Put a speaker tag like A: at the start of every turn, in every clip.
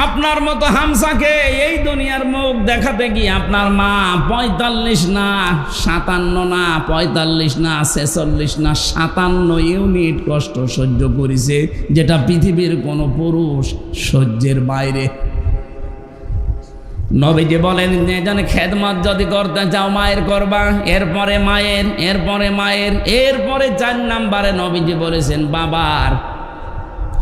A: আপনার মতো হামসাকে এই দুনিয়ার মুখ দেখাতে গিয়ে আপনার মা ৪৫ না ৫৭ না ৪৫ না ৪৬ না ৫৭ ইউনিট কষ্ট সহ্য করেছে, যেটা পৃথিবীর কোনো পুরুষ সহ্যের বাইরে। নবীজি বলেন, যেজন খেদমত যদি করতে চাও মায়ের করবা, এরপরে মায়ের, এরপরে মায়ের, এরপরে ৪ নাম্বারে নবীজি বলেছেন বাবার।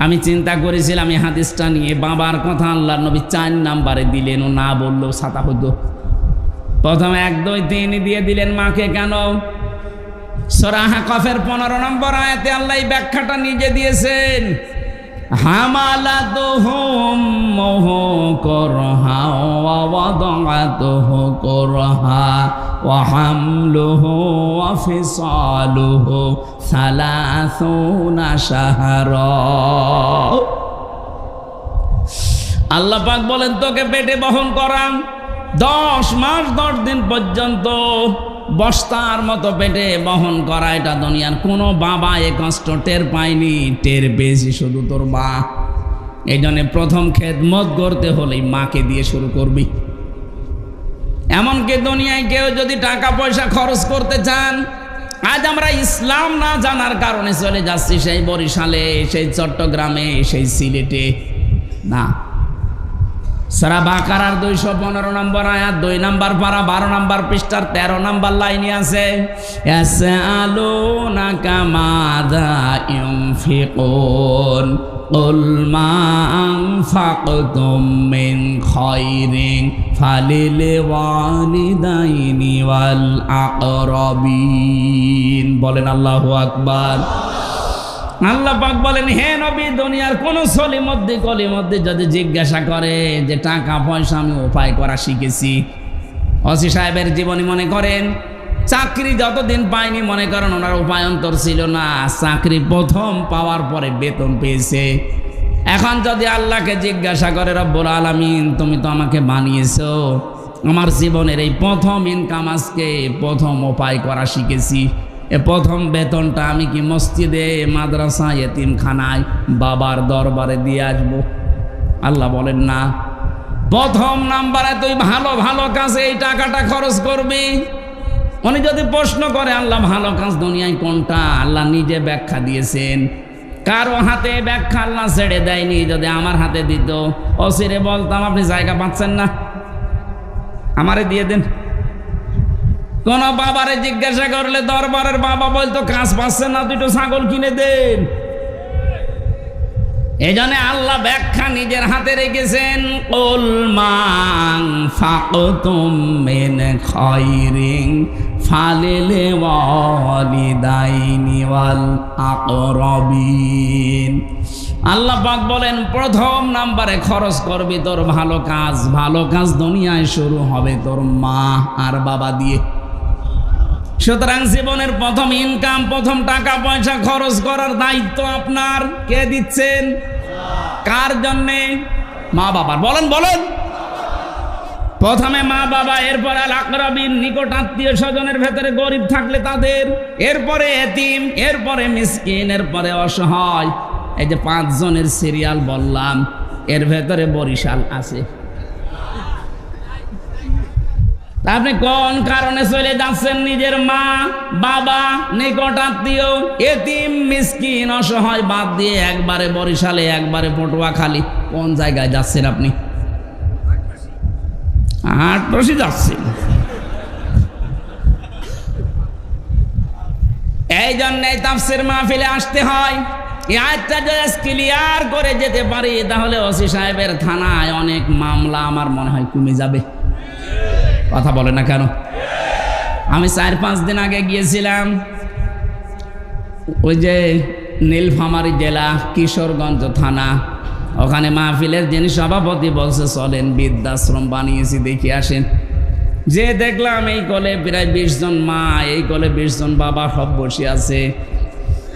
A: আমি চিন্তা করেছিলাম এই হাদিসটা নিয়ে, বাবার কথা আল্লাহর নবী ৪ নাম্বারে দিলেন, ও না বললেও ছাতা হতো। প্রথমে ১, ২, ৩ দিয়ে দিলেন মাকে। কেন? সূরা আহকাফের ১৫ নম্বর আয়াতে আল্লাহ এই ব্যাখ্যাটা নিজে দিয়েছেন। হামালাতুহুম করহা ওয়া ওয়াদাআতুহু করহা ওয়া হামলুহু ওয়া ফিসালুহু ৩০ শাহরা। আল্লাহ পাক বলেন, তোকে পেটে বহন করাম ১০ মাস ১০ দিন পর্যন্ত বস্তার মতো পেটে বহন করা। এটা দুনিয়ার কোনো বাবা এ কষ্ট টের পায়নি, টের পেয়েছি শুধু তোর মা। এই জন্য প্রথম খেদমত করতে হলেই মাকে দিয়ে শুরু করবি। এমনকি দুনিয়ায় কেউ যদি টাকা পয়সা খরচ করতে চান, আজ আমরা ইসলাম না জানার কারণে চলে যাচ্ছি সেই বরিশালে, সেই চট্টগ্রামে, সেই সিলেটে। না, সূরা বাকারার ২১৫ নম্বর আয়াত ২ নাম্বার পারা ১২ নাম্বার পৃষ্ঠার ১৩ নাম্বার লাইনে আছে, ইয়াসআলুনাকা মাযা ইউনফিকুন কুল মা আনফাকতুম মিন খায়রিন ফালিল ওয়ালিদাইনি ওয়াল আকরাবিন। বলেন আল্লাহু আকবার। আল্লাহ পাক বলেন, হে নবী, দুনিয়ার কোন সলিমদ্দি কলিমদ্দি যদি জিজ্ঞাসা করে যে টাকা পয়সা আমি উপায় করা শিখেছি, ওসি সাহেবের জীবনী মনে করেন, চাকরি যতদিন পায়নি মনে করেন ওনার উপায়ন্তর ছিল না, চাকরি প্রথম পাওয়ার পরে বেতন পেয়েছে। এখন যদি আল্লাহকে জিজ্ঞাসা করে, রব্বুল আলামিন তুমি তো আমাকে বানিয়েছো, আমার জীবনের এই প্রথম ইনকাম আজকে প্রথম উপায় করা শিখেছি, এ প্রথম বেতনটা আমি কি মসজিদে, মাদ্রাসা, এতিমখানায় বাবার দরবারে দিয়ে আসবো? আল্লাহ বলেন না, প্রথম নাম্বারে তুই ভালো ভালো কাজে এই টাকাটা খরচ করবি। উনি যদি প্রশ্ন করে আল্লাহ ভালো কাজ দুনিয়ায় কোনটা, আল্লাহ নিজে ব্যাখ্যা দিয়েছেন। কারো হাতে ব্যাখ্যা আল্লাহ ছেড়ে দেয়নি। যদি আমার হাতে দিত, অসিরে বলতাম আপনি জায়গা পাচ্ছেন না, আমারে দিয়ে দেন। কোন বাবারে জিজ্ঞাসা করলে দরবারের বাবা বলতো কাজ পাচ্ছেন না, দুটো ছাগল কিনে দেন। এই জন্য আল্লাহ ব্যাখ্যা নিজের হাতে রেখেছেন। কুল মা আনফাকতুম মিন খায়রিন ফালিল ওয়ালিদাইনি ওয়াল আকরাবিন। আল্লাহ পাক বলেন, প্রথম নাম্বারে খরচ করবি তোর ভালো কাজ। ভালো কাজ দুনিয়ায় শুরু হবে তোর মা আর বাবা দিয়ে। সুতরাং জীবনের প্রথম ইনকাম, প্রথম টাকা পয়সা খরচ করার দায়িত্ব আপনার। কে দিচ্ছেন? কার জন্যে? মা বাবার। বলেন বলেন। প্রথমে মা বাবা, এরপরে আল আকরাবিন, নিকট আত্মীয় স্বজনের ভেতরে গরিব থাকলে তাদের, এরপরে এতিম, এরপরে মিসকিন, এরপরে অসহায়। এই যে 5 জনের সিরিয়াল বললাম, এর ভেতরে বরিশাল আছে। আপনি কোন কারণে চলে যাচ্ছেন? নিজের মা বাবা, নিকট আত্মীয়, এতিম, মিসকিন, অসহায় বাদ দিয়ে একবারে বরিশালে, একবারে পটুয়াখালী। কোন জায়গায় যাচ্ছেন আপনি? আটরশি যাচ্ছেন। এই জন্যই তাফসীর মাহফিলে আসতে হয়। এই আয়াতটা যদি ক্লিয়ার করে যেতে পারি, তাহলে ওসি সাহেবের থানায় অনেক মামলা আমার মনে হয় কমে যাবে। কথা বলে না কেন? আমি 4-5 দিন আগে গিয়েছিলাম ওই যে নীলফামারী জেলা কিশোরগঞ্জ থানা, ওখানে মাহফিলের যিনি সভাপতি বলছে চলেন বৃদ্ধাশ্রম বানিয়েছি, দেখে আসেন। যে দেখলাম এই কোলে প্রায় 20 জন মা, এই কোলে 20 জন বাবা সব বসে আছে।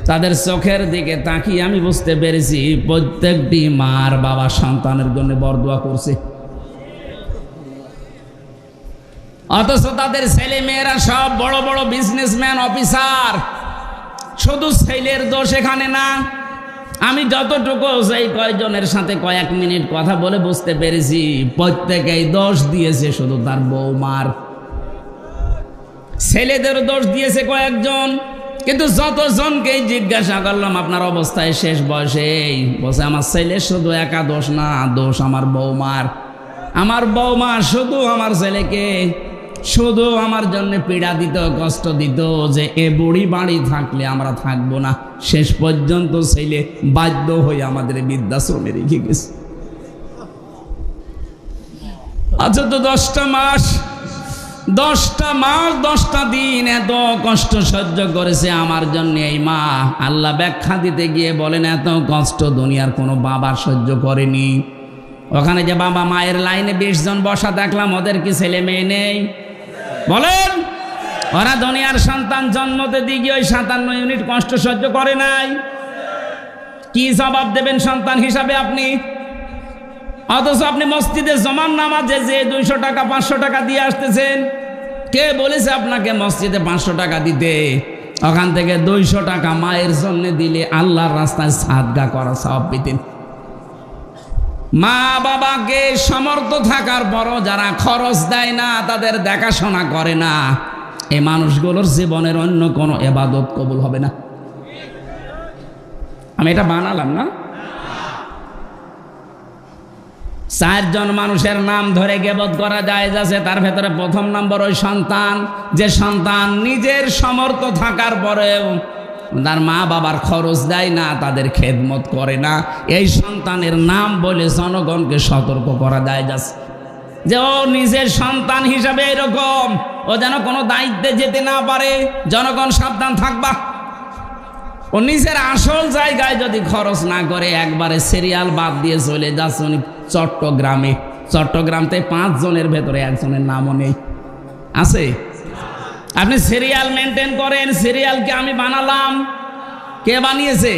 A: তাদের চোখের দিকে তাকিয়ে আমি বুঝতে পেরেছি প্রত্যেকটি মার বাবা সন্তানের জন্য বরদোয়া করছে, অথচ তাদের ছেলে মেয়েরা সব বড় বড় বিজনেসম্যান, অফিসার। শুধু ছেলের দোষ এখানে না, আমি যতটুকু সেই কয়েকজনের সাথে কয়েক মিনিট কথা বলে বুঝতে পেরেছি, প্রত্যেকেই দোষ দিয়েছে শুধু তার বৌমার। ছেলেদের দোষ দিয়েছে কয়েকজন, কিন্তু যতজনকেই জিজ্ঞাসা করলাম আপনার অবস্থায় শেষ বয়সেই, বলছে আমার ছেলের শুধু একা দোষ না, দোষ আমার বৌমার। আমার বৌমা শুধু আমার ছেলেকে শুধু আমার জন্য পীড়া দিত, কষ্ট দিত, যে এ বুড়ি বাড়ি থাকলে আমরা থাকবো না। শেষ পর্যন্ত ছেলে বাধ্য হয়ে আমাদের বৃদ্ধাশ্রমে রেখে গেছে। আচ্ছা, তো 10টা মাস 10টা দিন এত কষ্ট সহ্য করেছে আমার জন্য এই মা। আল্লাহ ব্যাখ্যা দিতে গিয়ে বলেন, এত কষ্ট দুনিয়ার কোনো বাবার সহ্য করেনি। ওখানে যে বাবা মায়ের লাইনে 20 জন বসা দেখলাম, ওদের কি ছেলে মেয়ে নেই? বলেন, ওরা দুনিয়ার সন্তান জন্মতে দিয়ে ওই 57 ইউনিট কষ্ট সহ্য করে নাই? কি জবাব দেবেন সন্তান হিসাবে আপনি? অথচ আপনি মসজিদে জমান নামাজে যে 200 টাকা 500 টাকা দিয়ে আসতেছেন, কে বলেছে আপনাকে মসজিদে 500 টাকা দিতে? ওখান থেকে 200 টাকা মায়ের জন্য দিলে আল্লাহর রাস্তায় সাদগা করা সওয়াব পেতেন। মা বাবাকে সমর্থ থাকার পরও যারা খরচ দেয় না, তাদের দেখাশোনা করে না, এই মানুষগুলোর জীবনের অন্য কোনো ইবাদত কবুল হবে না। আমি এটা বানালাম না। 4 জন মানুষের নাম ধরে গীবত করা যায় যাচ্ছে, তার ভেতরে প্রথম নম্বর ওই সন্তান, যে সন্তান নিজের সমর্থ থাকার পরেও তার মা বাবার খরচ দেয় না, তাদের খেদমত করে না। এই সন্তানের নাম বলে জনগণকে সতর্ক করা যায় যাচ্ছে যে ও নিজের সন্তান হিসাবে এরকম, ও যেন কোনো দায়িত্বে যেতে না পারে। জনগণ সাবধান থাকবা। ও নিজের আসল জায়গায় যদি খরচ না করে, একবারে সিরিয়াল বাদ দিয়ে চলে যাচ্ছে উনি চট্টগ্রামতে 5 জনের ভেতরে 1 জনের নামও নেই। আছে? আপনি সিরিয়াল মেনটেন করেন, সিরিয়ালকে আমি বানালাম, কে বানিয়েছে?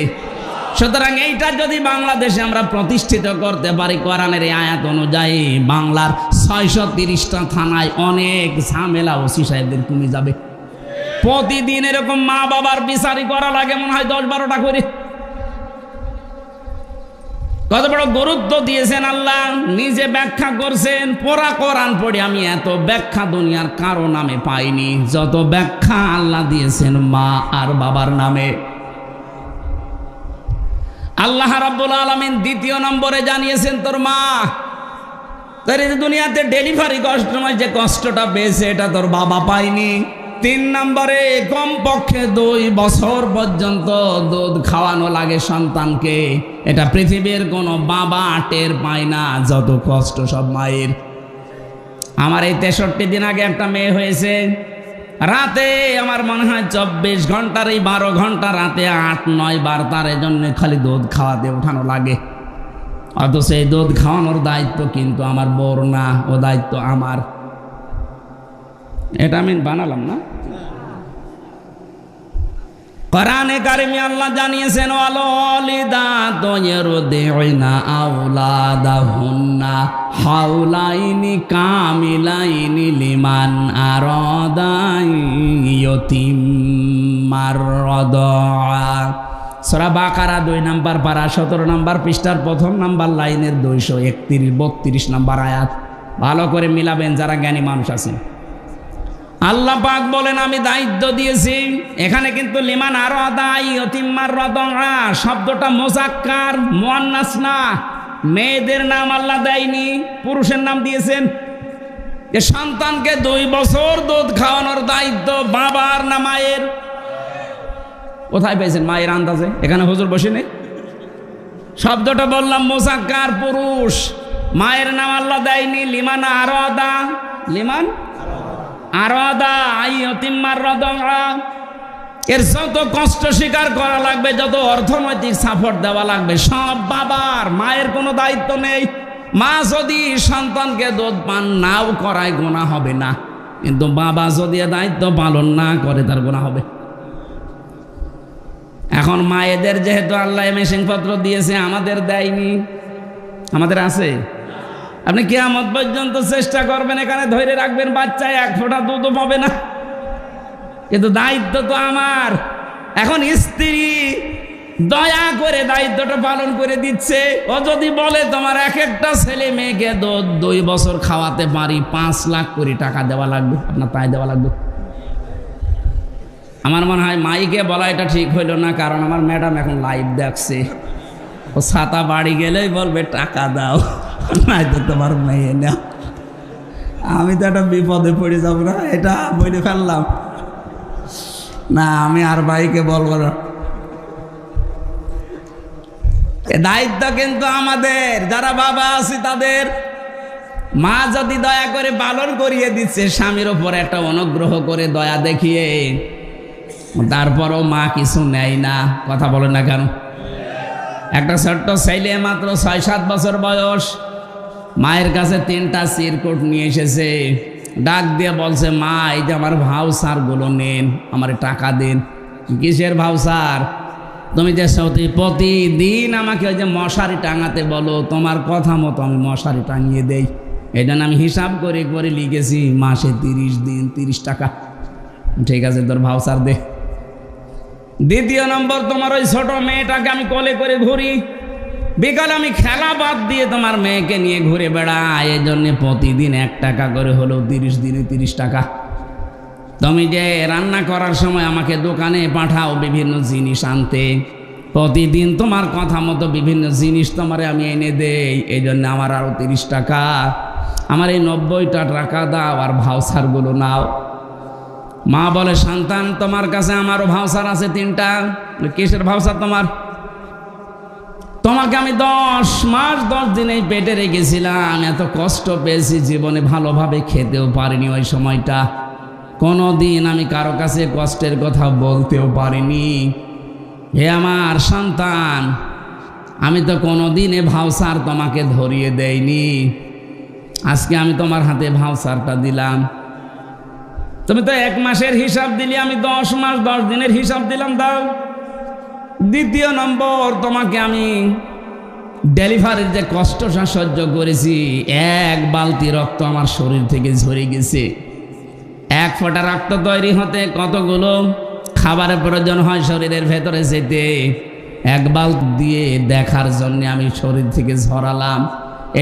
A: সুতরাং এইটা যদি বাংলাদেশে আমরা প্রতিষ্ঠিত করতে পারি কোরআনের এই আয়াত অনুযায়ী, বাংলার 630টা থানায় অনেক ঝামেলা ওসি সাহেবদের কমে যাবে। প্রতিদিন এরকম মা বাবার বিচারি করা লাগে মনে হয় 10-12টা করে। কত বড় গুরুত্ব দিয়েছেন আল্লাহ, নিজে ব্যাখ্যা করছেন। পড়া কোরআন পড়ে আমি এত ব্যাখ্যা দুনিয়ার কারো নামে পাইনি যত ব্যাখ্যা আল্লাহ দিয়েছেন মা আর বাবার নামে। আল্লাহ রাব্বুল আলামিন 2 নম্বরে জানিয়েছেন তোর মা, তোর এই দুনিয়াতে ডেলিভারি কষ্টময় যে কষ্টটা পেয়েছে এটা তোর বাবা পায়নি। 3 নম্বরে কমপক্ষে 2 বছর পর্যন্ত দুধ খাওয়ানো লাগে সন্তানকে, এটা পৃথিবীর কোনো বাবা টের পায় না, যত কষ্ট সব মায়ের। আমার এই 63 দিন আগে একটা মেয়ে হয়েছে, রাতে আমার মনে হয় 24 ঘন্টার এই 12 ঘন্টা রাতে 8-9 বার তার জন্য খালি দুধ খাওয়াতে ওঠানো লাগে। অথচ এই দুধ খাওয়ানোর দায়িত্ব কিন্তু আমার বউর না, ও দায়িত্ব আমার। এটা আমি বানালাম না। কোরআনে কারিমে আল্লাহ জানিয়েছেন, ওয়ালিদাতু ইরদিউনা আওলাদাহুন্না হাওলাইনি কামিলাইনি লিমান আরাদা ইয়াতিম্মার রাদা। সূরা বাকারা 2 নম্বর পারা 17 নম্বর পৃষ্ঠার 1 নম্বর লাইনের 231-32 নম্বর আয়াত। ভালো করে মিলাবেন যারা জ্ঞানী মানুষ আছেন। আল্লাহ পাক বলেন আমি দায়িত্ব দিয়েছি। এখানে কিন্তু লিমান আরাদা ইয়াতিম্মার রাদা শব্দটা মুযাক্কার, মুয়ান্নাস না। মেয়েদের নাম আল্লাহ দেয়নি, পুরুষের নাম দিয়েছেন। যে সন্তানকে 2 বছর দুধ খাওয়ানোর দায়িত্ব বাবার না মায়ের? কোথায় পেয়েছেন মায়ের আন্দাজে? এখানে হুজুর বসে নেই। শব্দটা বললাম মুযাক্কার, পুরুষ। মায়ের নাম আল্লাহ দেয়নি। লিমান আরাদা, লিমান আরাদা ইয়াতিম্মার রাদা। এর যত কষ্ট স্বীকার করা লাগবে, যত অর্থনৈতিক সাপোর্ট দেওয়া লাগবে, সব বাবার। মায়ের কোনো দায়িত্ব নেই। মা যদি সন্তানকে দুধ পান নাও করায় গুনাহ হবে না, কিন্তু বাবা যদি দায়িত্ব পালন না করে তার গুনাহ হবে। এখন মায়েদের যেহেতু আল্লাহ মেশিনপত্র দিয়েছে, আমাদের দেয়নি। আমাদের আছে? আপনি কিয়ামত পর্যন্ত চেষ্টা করবেন, এখানে ধরে রাখবেন বাচ্চা 1 ফোঁটা দুধও পাবে না, কিন্তু দায়িত্ব তো আমার। এখন স্ত্রী দয়া করে দায়িত্বটা পালন করে দিচ্ছে। ও যদি বলে তোমার এক একটা ছেলে মেয়েকে 2 বছর খাওয়াতে পারি, 5 লাখ করে টাকা দেওয়া লাগবে, আপনার তাই দেওয়া লাগবে। আমার মনে হয় মাইকে বলা এটা ঠিক হইল না, কারণ আমার ম্যাডাম এখন লাইভ দেখছে। ও ছাতা বাড়ি গেলেই বলবে টাকা দাও, নাই তো তোমার মেয়ে নাও। আমি তো একটা বিপদে পড়ে যাব না, এটা বলে ফেললাম না, আমি আর ভাইকে বলবো না। দায়িত্ব কিন্তু আমাদের, যারা বাবা আছি তাদের। মা যদি দয়া করে পালন করিয়ে দিচ্ছে স্বামীর ওপর একটা অনুগ্রহ করে দয়া দেখিয়ে, তারপরও মা কিছু নেয় না, কথা বলে না কেন? একটা ছোট্ট ছেলে মাত্র 6-7 বছর বয়স, মায়ের কাছে 3টা চিরকুট নিয়ে এসেছে, ডাক দিয়ে বলছে, মা এই যে আমার ভাউচারগুলো নেন, আমার টাকা দিন। কিসের ভাউচার? তুমি যে প্রতিদিন আমাকে ওই যে মশারি টাঙাতে বলো, তোমার কথা মতো আমি মশারি টাঙিয়ে দেই। এই জন্য আমি হিসাব করে করে লিখেছি মাসে 30 দিন 30 টাকা। ঠিক আছে, তোর ভাউচার দে। দ্বিতীয় নম্বর, তোমার ওই ছোট মেয়েটাকে আমি কোলে করে ঘুরি, বিকাল আমি খেলা বাদ দিয়ে তোমার মেয়েকে নিয়ে ঘুরে বেড়াই, এই জন্য প্রতিদিন 1 টাকা করে হলেও 30 দিনে 30 টাকা। তুমি যে রান্না করার সময় আমাকে দোকানে পাঠাও বিভিন্ন জিনিস আনতে, প্রতিদিন তোমার কথা মতো বিভিন্ন জিনিস তোমারে আমি এনে দেই, এই জন্য আমার আরও 30 টাকা। আমার এই 90টা টাকা দাও, আর ভাউচারগুলো নাও। মা বলে, সন্তান তোমার কাছে আমারও ভাউচার আছে 3টা। কিসের ভাউচার তোমার? তোমাকে আমি 10 মাস 10 দিন এই পেটে রেখেছিলাম, এত কষ্ট পেয়েছি, জীবনে ভালোভাবে খেতেও পারিনি। ওই সময়টা কোনো দিন আমি কারো কাছে কষ্টের কথা বলতেও পারিনি। হে আমার সন্তান, আমি তো কোনো দিন এ ভাউচার তোমাকে ধরিয়ে দেইনি, আজকে আমি তোমার হাতে ভাউচারটা দিলাম। তুমি তো 1 মাসের হিসাব দিলি, আমি 10 মাস 10 দিনের হিসাব দিলাম, দাও। দ্বিতীয় নম্বর, তোমাকে আমি ডেলিভারির যে কষ্টটা সহ্য করেছি, 1 বালতি রক্ত আমার শরীর থেকে ঝরে গেছে। 1 ফোঁটা রক্ত তৈরি হতে কতগুলো খাবারের প্রয়োজন হয় শরীরের ভেতরে যেতে, 1 বালতি দিয়ে দেখার জন্য আমি শরীর থেকে ঝরালাম।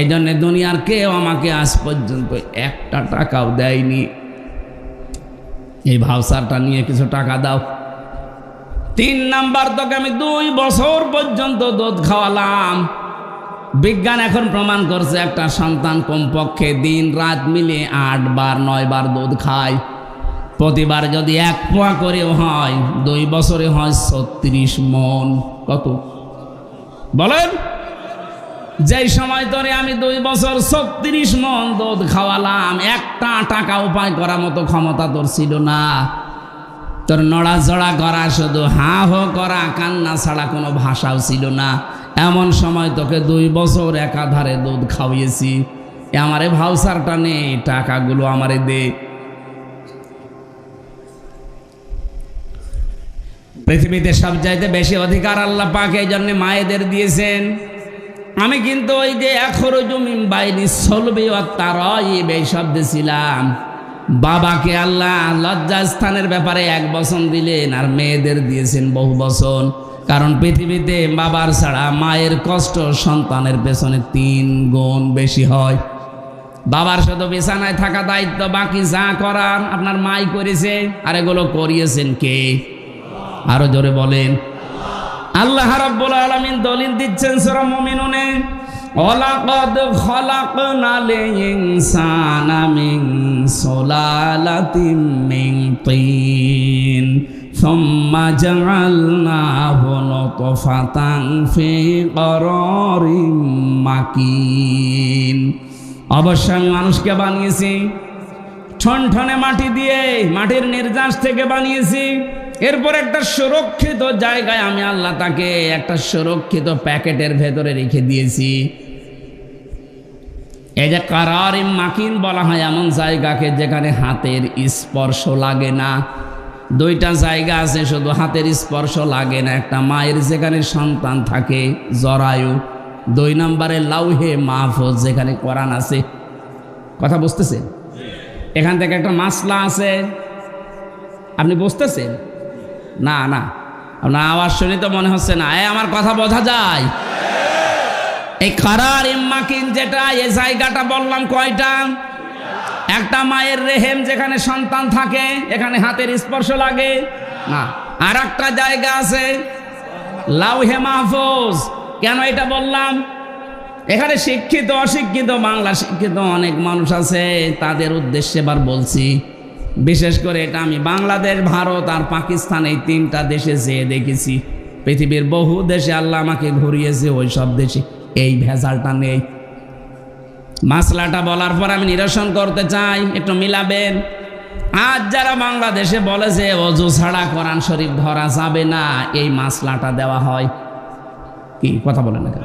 A: এই জন্য দুনিয়ার কেউ আমাকে আজ পর্যন্ত 1টা টাকাও দেয়নি। এই ভাউচারটা নিয়ে কিছু টাকা দাও। 3 নাম্বার, তোকে আমি 2 বছর পর্যন্ত দুধ খাওয়ালাম। বিজ্ঞান এখন প্রমাণ করছে একটা সন্তান কমপক্ষে দিন রাত মিলে 8 বার 9 বার দুধ খায়। প্রতিবার যদি 1 পোয়া করেও হয়, 2 বছরে হয় 36 মণ। কত বলেন? যেই সময় ধরে আমি 2 বছর 36 মণ দুধ খাওয়ালাম, 1টা টাকা উপায় করার মতো ক্ষমতা তোর ছিল না। তোর নড়াচড়া করা, শুধু হা হো করা, কান্না ছাড়া কোনো ভাষাও ছিল না। এমন সময় তোকে 2 বছর একাধারে দুধ খাওয়িয়েছি। আমারে ভাউচারটা নে, টাকাগুলো আমারে দে। পৃথিবীতে সবচাইতে বেশি অধিকার আল্লাহ পাক এই জন্য মায়েদের দিয়েছেন। আমি কিন্তু ওই যে আখরুজু মিন বাইনি সলবি ওয়াত তারাইব এই শব্দে ছিলাম। বাবাকে আল্লাহ লজ্জাস্থানের ব্যাপারে 1 বচন দিলেন, আর মেয়েদের দিয়েছেন বহু বচন। কারণ পৃথিবীতে বাবার ছাড়া মায়ের কষ্ট সন্তানের পেছনে 3 গুণ বেশি হয়। বাবার শুধু বিছানায় থাকা দায়িত্ব, বাকি যা করার আপনার মাই করেছে। আর এগুলো করিয়েছেন কে? আরো জোরে বলেন। আল্লাহ রাব্বুল আলামিন দলিল দিচ্ছেন সূরা মুমিনুনে, ওয়ালাকাদ খালাকনাল ইনসানা মিন সুলালাতিন মিন তিন সুম্মা জাআলনাহু নুতফাতান ফি করারিম মাকিন। অবশ্যই আমি মানুষকে বানিয়েছি ঠনঠনে মাটি দিয়ে, মাটির নির্যাস থেকে বানিয়েছি। এরপর একটা সুরক্ষিত জায়গায় আমি আল্লাহ তাকে একটা সুরক্ষিত প্যাকেটের ভেতরে রেখে দিয়েছি। এই যে কারারিম মাকিন বলা হয় এমন জায়গাকে যেখানে হাতের স্পর্শ লাগে না। 2টা জায়গা আছে শুধু হাতের স্পর্শ লাগে না। একটা মায়ের যেখানে সন্তান থাকে জরায়ু, 2 নম্বরে লাউহে মাহফুজ যেখানে কোরআন আছে। কথা বুঝতেছেন? এখান থেকে একটা মাসলা আছে, আপনি বুঝতেছেন? না না, আপনার আওয়াজ শুনি তো মনে হচ্ছে না আমার কথা বোঝা যায়। এই কারার ইম্মাকিন যেটা, এই জায়গাটা বললাম কয়টা? একটা মায়ের রেহেম যেখানে সন্তান থাকে, এখানে হাতের স্পর্শ লাগে না। আর একটা জায়গা আছে লাউহে মাহফুজ। কেন এটা বললাম? এখানে শিক্ষিত অশিক্ষিত, বাংলা শিক্ষিত অনেক মানুষ আছে, তাদের উদ্দেশ্যে এবার বলছি। বিশেষ করে এটা আমি বাংলাদেশ, ভারত আর পাকিস্তান এই তিনটা দেশে যেয়ে দেখেছি। পৃথিবীর বহু দেশে আল্লাহ আমাকে ঘুরিয়েছে, ওই সব দেশে এই ভেজালটা নেই। মাসলাটা বলার পর আমি নিরসন করতে চাই, একটু মিলাবেন। আজ যারা বাংলাদেশে বলে যে অজু ছাড়া কোরআন শরীফ ধরা যাবে না, এই মাসলাটা দেওয়া হয় কি? কথা বলেন না কেন?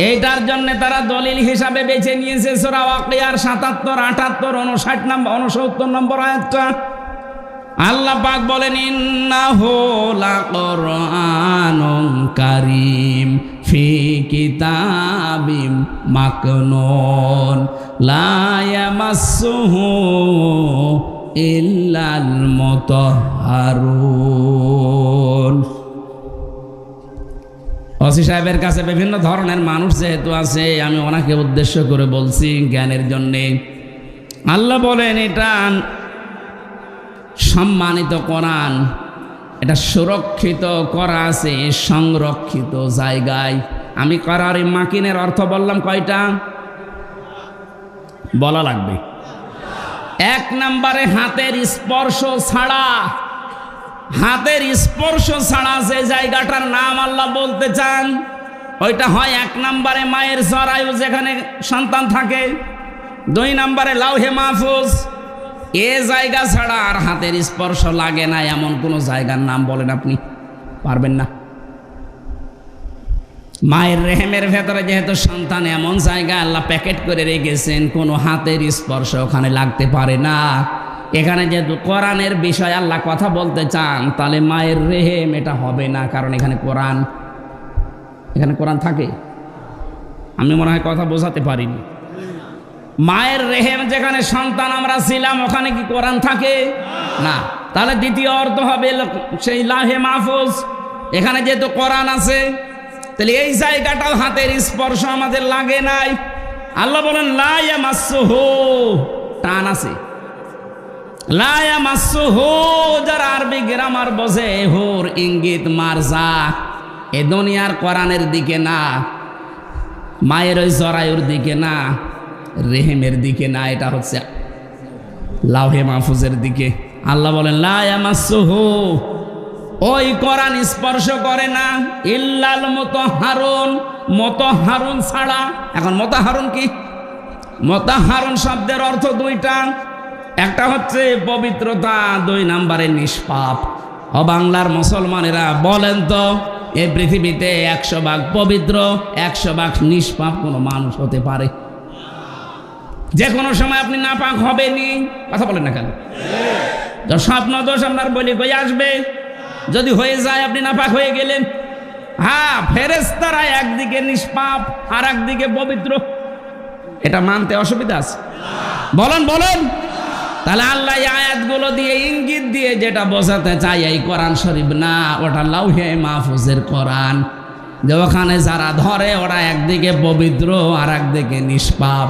A: এইটার জন্য তারা দলিল হিসাবে বেছে নিয়েছে সূরা ওয়াকিয়ার ৭৭, ৭৮, ৫৯ নম্বর, ৬৯ নম্বর আয়াতটা। আল্লাহ পাক বলেন, ইন্নাহু লাকুরআনুন কারীম ফি কিতাবিম মাকনুন লা ইয়ামাসসুহু ইল্লাল মুতাহহারুন। ওসি সাহেবের কাছে বিভিন্ন ধরনের মানুষ যেহেতু আছে, আমি ওনাকে উদ্দেশ্য করে বলছি জ্ঞানের জন্যে। আল্লাহ বলেন এটা সম্মানিত কোরআন, এটা সুরক্ষিত করা আছে সংরক্ষিত জায়গায়। আমি করার মাকিনের অর্থ বললাম কয়টা? বলা লাগবে। এক নম্বরে হাতের স্পর্শ ছাড়া, হাতের স্পর্শ ছাড়া যে জায়গাটার নাম আল্লাহ বলতে চান, ওইটা হয় এক নম্বরে মায়ের জরায়ু যেখানে সন্তান থাকে, ২ নম্বরে লাউহে মাহফুজ। এ জায়গা ছাড়া আর হাতের স্পর্শ লাগে না এমন কোনো জায়গার নাম বলেন আপনি, পারবেন না। মায়ের রেহেমের ভেতরে যেহেতু সন্তান, এমন জায়গা আল্লাহ প্যাকেট করে রেখেছেন, কোনো হাতের স্পর্শ ওখানে লাগতে পারে না। এখানে যেহেতু কোরআনের বিষয় আল্লাহ কথা বলতে চান, তাহলে মায়ের রেহেম এটা হবে না, কারণ এখানে কোরআন, এখানে কোরআন থাকে। আমি মনে হয় কথা বোঝাতে পারিনি। মায়ের রেহেম যেখানে সন্তান আমরা ছিলাম, ওখানে কি কোরআন থাকে না? তাহলে দ্বিতীয় অর্থ হবে সেই লাহে মাহফুজ, এখানে যেহেতু কোরআন আছে, তাহলে এই জায়গাটাও হাতের স্পর্শ আমাদের লাগে নাই। আল্লাহ বলেন লা ইয়ামাসসুহু, টান আছে, লা ইয়ামাসসুহু। যারা আরবি গ্রামার বোঝে, হুর ইঙ্গিত মারজা, এ দুনিয়ার কোরআনের দিকে না, মায়ের ওই জরায়ুর দিকে না, রেহেমের দিকে না, এটা হচ্ছে লাউহে মাহফুজের দিকে। আল্লাহ বলেন লা ইয়ামাসসুহু, ওই কোরআন স্পর্শ করে না, ইল্লাল মুতাহহারুন, মুতাহহারুন ছাড়া। এখন মুতাহহারুন কি? মুতাহহারুন শব্দের অর্থ দুইটা, একটা হচ্ছে পবিত্রতা, ২ নম্বরে নিষ্পাপ। ও বাংলার মুসলমানেরা বলেন তো, এই পৃথিবীতে ১০০ ভাগ পবিত্র ১০০ ভাগ নিষ্পাপ কোনো মানুষ হতে পারে? যে কোনো সময় আপনি নাপাক হবেনি, কথা বলেন না কেন? তো স্বপ্ন দোষ আপনার বলি কই আসবে? যদি হয়ে যায় আপনি নাপাক হয়ে গেলেন। হ্যাঁ, ফেরেশতারা একদিকে নিষ্পাপ আর একদিকে পবিত্র, এটা মানতে অসুবিধা আছে? বলেন বলেন। তাহলে আল্লাহ এই আয়াতগুলো দিয়ে ইঙ্গিত দিয়ে যেটা বোঝাতে চাই, এই কোরআন শরীফ না, ওটা লাউহে মাহফুজের কোরআন। যে ওখানে যারা ধরে ওরা একদিকে পবিত্র আর একদিকে নিষ্পাপ,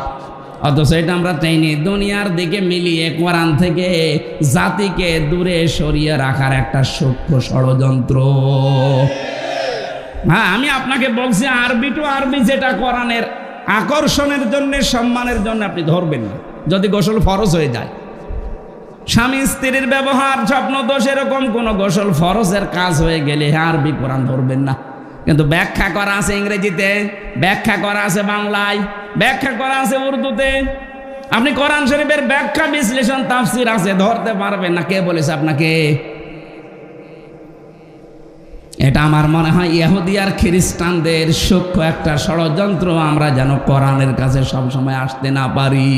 A: অথচ এটা আমরা চাইনি। দুনিয়ার দিকে মিলিয়ে কোরআন থেকে জাতিকে দূরে সরিয়ে রাখার একটা সূক্ষ্ম ষড়যন্ত্র। হ্যাঁ, আমি আপনাকে বলছি আরবি টু আরবি যেটা কোরআনের আকর্ষণের জন্য, সম্মানের জন্য আপনি ধরবেন না। যদি গোসল ফরজ হয়ে যায়, স্বামী স্ত্রীর ব্যবহার, স্বপ্ন দোষ, এরকম কোনো গোসল ফরজের কাজ হয়ে গেলে আরবি কোরআন ধরবেন না। কিন্তু ব্যাখ্যা করা আছে ইংরেজিতে, ব্যাখ্যা করা আছে বাংলায়, ব্যাখ্যা করা আছে উর্দুতে। আপনি কোরআন শরীফের ব্যাখ্যা, বিশ্লেষণ, তাফসির আছে, ধরতে পারবেন না। কে বলেছে আপনাকে? এটা আমার মনে হয় ইহুদি আর খ্রিস্টানদের সূক্ষ্ম একটা ষড়যন্ত্র, আমরা যেন কোরআনের কাছে সবসময় আসতে না পারি।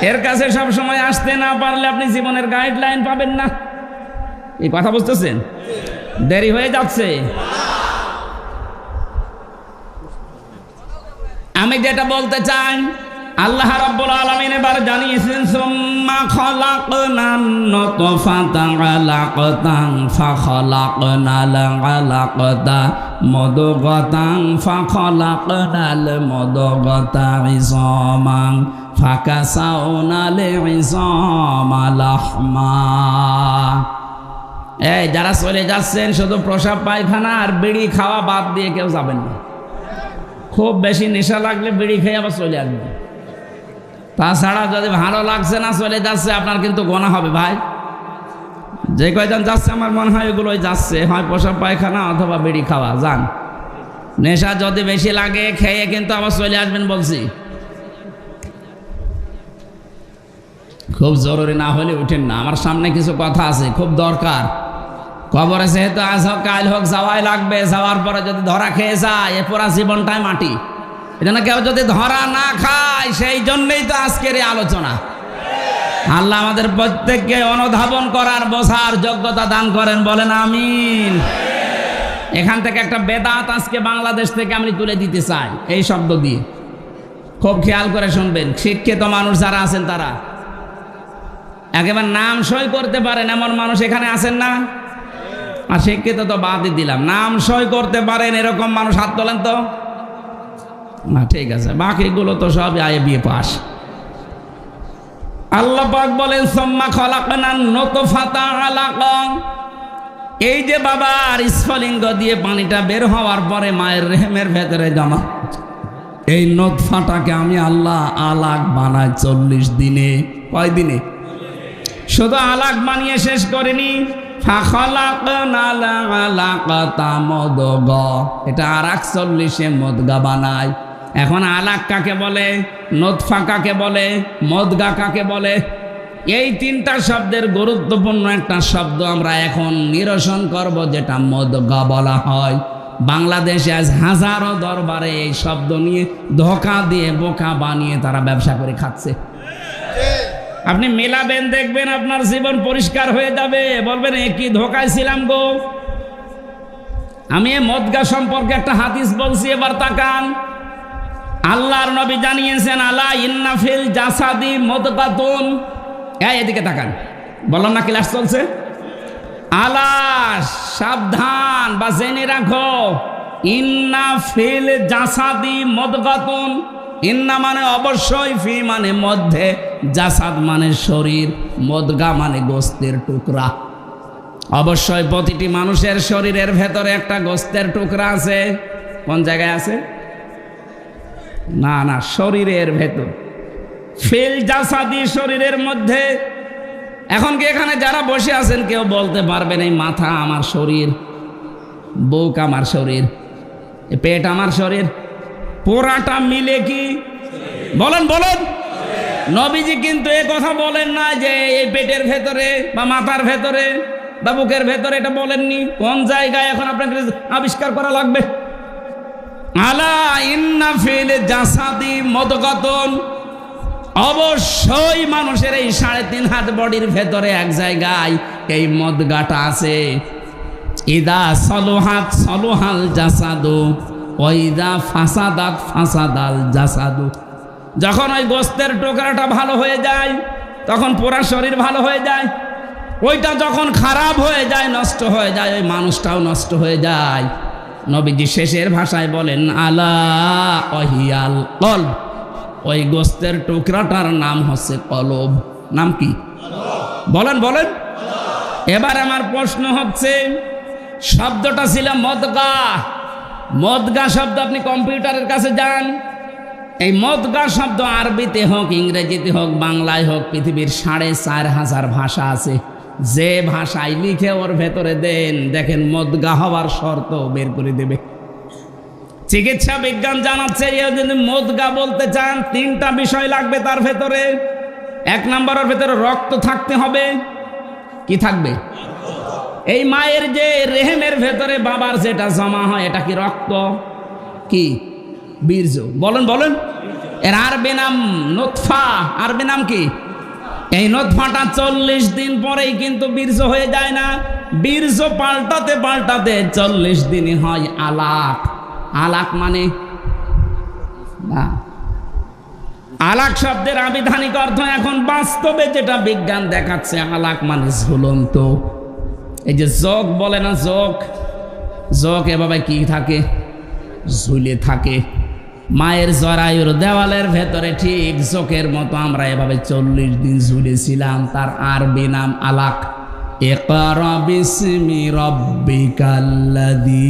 A: এর কাছে সবসময় আসতে না পারলে আপনি জীবনের গাইডলাইন পাবেন না। এই কথা বুঝতেছেন? দেরি হয়ে যাচ্ছে। আমি যেটা বলতে চাই, আল্লাহ রাব্বুল আলামিন এবার জানিয়েছেন সুম্মা খালাকনান নুতফাতা আলাকাতান ফাখালাকনাল আলাকাতা মুদগাতান ফাখালাকনাল মুদগাতা ইযামান ফাকাসাউনাল ইযামা লাহমা। এই যারা চলে যাচ্ছেন শুধু প্রসাব পায়খানা আর বিড়ি খাওয়া বাদ দিয়ে কেউ যাবেন না। খুব বেশি নেশা লাগলে বিড়ি খেয়ে আবার চলে আসবেন। তাছাড়া যদি ভালো লাগছে না চলে যাচ্ছে, আপনার কিন্তু গোনা হবে ভাই। যে কয়জন যাচ্ছে আমার মনে হয় এগুলোই যাচ্ছে, হয় প্রসাব পায়খানা অথবা বিড়ি খাওয়া। যান, নেশা যদি বেশি লাগে খেয়ে কিন্তু আবার চলে আসবেন বলছি। খুব জরুরি না হলে উঠেন না, আমার সামনে কিছু কথা আছে খুব দরকার। কবরে যেহেতু আজ হোক কাল হোক যাওয়াই লাগবে, যাওয়ার পরে যদি ধরা খেয়ে যায় এ পুরা জীবনটাই মাটি। এটা না কেউ যদি ধরা না খায়, সেই জন্যই তো আজকের এই আলোচনা। আল্লাহ আমাদের প্রত্যেককে অনুধাবন করার বোঝার যোগ্যতা দান করেন, বলেন আমিন। এখান থেকে একটা বেদাত আজকে বাংলাদেশ থেকে আমি তুলে দিতে চাই এই শব্দ দিয়ে। খুব খেয়াল করে শুনবেন, শিক্ষিত মানুষ যারা আছেন তারা একেবারে নাম সই করতে পারেন এমন মানুষ এখানে আছেন না? আর শিক্ষিত তো বাদই দিলাম, নাম সই করতে পারেন এরকম মানুষ হাত তোলেন তো। না ঠিক আছে, বাকিগুলো তো সব আয়ে বিয়ে পাস। আল্লাহ পাক বলেন সুম্মা খালাকনান নুতফাতা আলাকা। এই যে বাবার স্ফলিঙ্গ দিয়ে পানিটা বের হওয়ার পরে মায়ের রেহেমের ভেতরে জমা, এই নুতফাটাকে আমি আল্লাহ আলাক বানাই 40 দিনে। কয় দিনে? শুধু আলাক বানিয়ে শেষ করেনি, ফাখালাকনাল আলাকাতা মুদগা, এটা আর 41 মুদগা বানায়। এখন আলাক কাকে বলে, নুতফা কাকে বলে, মুদগা কাকে বলে? এই তিনটা শব্দের গুরুত্বপূর্ণ একটা শব্দ আমরা এখন নিরসন করব, যেটা মুদগা বলা হয়। বাংলাদেশে আজ হাজারো দরবারে এই শব্দ নিয়ে ধোঁকা দিয়ে বোকা বানিয়ে তারা ব্যবসা করে খাচ্ছে। আপনি মেলাবেন, দেখবেন আপনার জীবন পরিষ্কার হয়ে যাবে। বলবেন এ কি ধোঁকায় ছিলাম গো। আমি মুদগা সম্পর্কে একটা হাদিস বলছি, এবার তাকান। আল্লাহর নবী জানিয়েছেন আলা ইন্না ফিল জাসাদি মুদগাতুন। এদিকে তাকান, বললাম না ক্লাস চলছে। আলা সাবধান বা জেনে রাখো, ইন্না ফিল জাসাদি মুদগাতুন। ইন্না মানে অবশ্যই, ফি মানে মধ্যে, জাসাদ মানে শরীর, মুদগা মানে গোস্তের টুকরা। অবশ্যই প্রতিটি মানুষের শরীরের ভেতরে একটা গোস্তের টুকরা আছে। কোন জায়গায় আছে? না না, শরীরের ভেতর। ফিল জাসাদি, শরীরের মধ্যে। এখন কি এখানে যারা বসে আছেন কেউ বলতে পারবেন এই মাথা আমার শরীর, বুক আমার শরীর, পেট আমার শরীর, পুরাটা মিলে কি? বলেন বলেন। নবীজি কিন্তু এ কথা বলেন না যে এই পেটের ভেতরে বা মাথার ভেতরে বা বুকের ভেতরে, এটা বলেননি। কোন জায়গায় এখন আপনাকে আবিষ্কার করা লাগবে। আলা ইন্না ফিল জাসাদি মুদগাতুন, অবশ্যই মানুষের এই 3.5 হাত বডির ভেতরে এক জায়গায় এই মুদগাটা আছে। ইদা সলুহাত সলুহাল জাসাদু ওয়াইদা ফাসাদাত ফাসাদাল জাসাদু। যখন ওই গোস্তের টুকরাটা ভালো হয়ে যায় তখন পুরা শরীর ভালো হয়ে যায়। ওইটা যখন খারাপ হয়ে যায়, নষ্ট হয়ে যায়, ওই মানুষটাও নষ্ট হয়ে যায়। নবীজি শেষের ভাষায় বলেন আলা ওয়াহিয়াল কলব, ওই গোস্তের টুকরাটার নাম হচ্ছে কলব। নাম কি? বলেন বলেন। এবার আমার প্রশ্ন হচ্ছে, শব্দটা ছিল মুদগা। মুদগা শব্দ আপনি কম্পিউটারের কাছে যান, এই মুদগা শব্দ আরবিতে হোক, ইংরেজিতে হোক, বাংলায় হোক, পৃথিবীর 4,500 ভাষা আছে। যে ভাষায় লিখে ওর ভেতরে দেন, দেখেন মুদগা হওয়ার শর্ত বের করে দেবে। চিকিৎসা বিজ্ঞান জানাচ্ছে যদি মুদগা বলতে চান 3টা বিষয় লাগবে তার ভেতরে। 1 নম্বরের ভেতরে রক্ত থাকতে হবে। কি থাকবে? এই মায়ের যে রেহেমের ভেতরে বাবার যেটা জমা হয়, এটা কি রক্ত? কি? বীর্য। বলেন বলেন। এর আরবি নাম নুতফা। আরবি নাম কি? এই নুতফাটা 40 দিন পরেই কিন্তু বীর্য হয়ে যায় না। বীর্য পাল্টাতে পাল্টাতে 40 দিনই হয় আলাক। আলাক মানে না, আলাক শব্দের আবিধানিক অর্থ এখন বাস্তবে যেটা বিজ্ঞান দেখাচ্ছে, আলাক মানে ঝুলন্ত। এই যে যোগ বলে না, যোগ, যোগ এভাবে কি থাকে, ঝুলে থাকে। মায়ের জরায়ুর দেওয়ালের ভেতরে ঠিক যোগের মতো আমরা এভাবে 40 দিন ঝুলেছিলাম। তার আরবি নাম আলাক। ইকরা বিসমি রাব্বিকাল্লাযী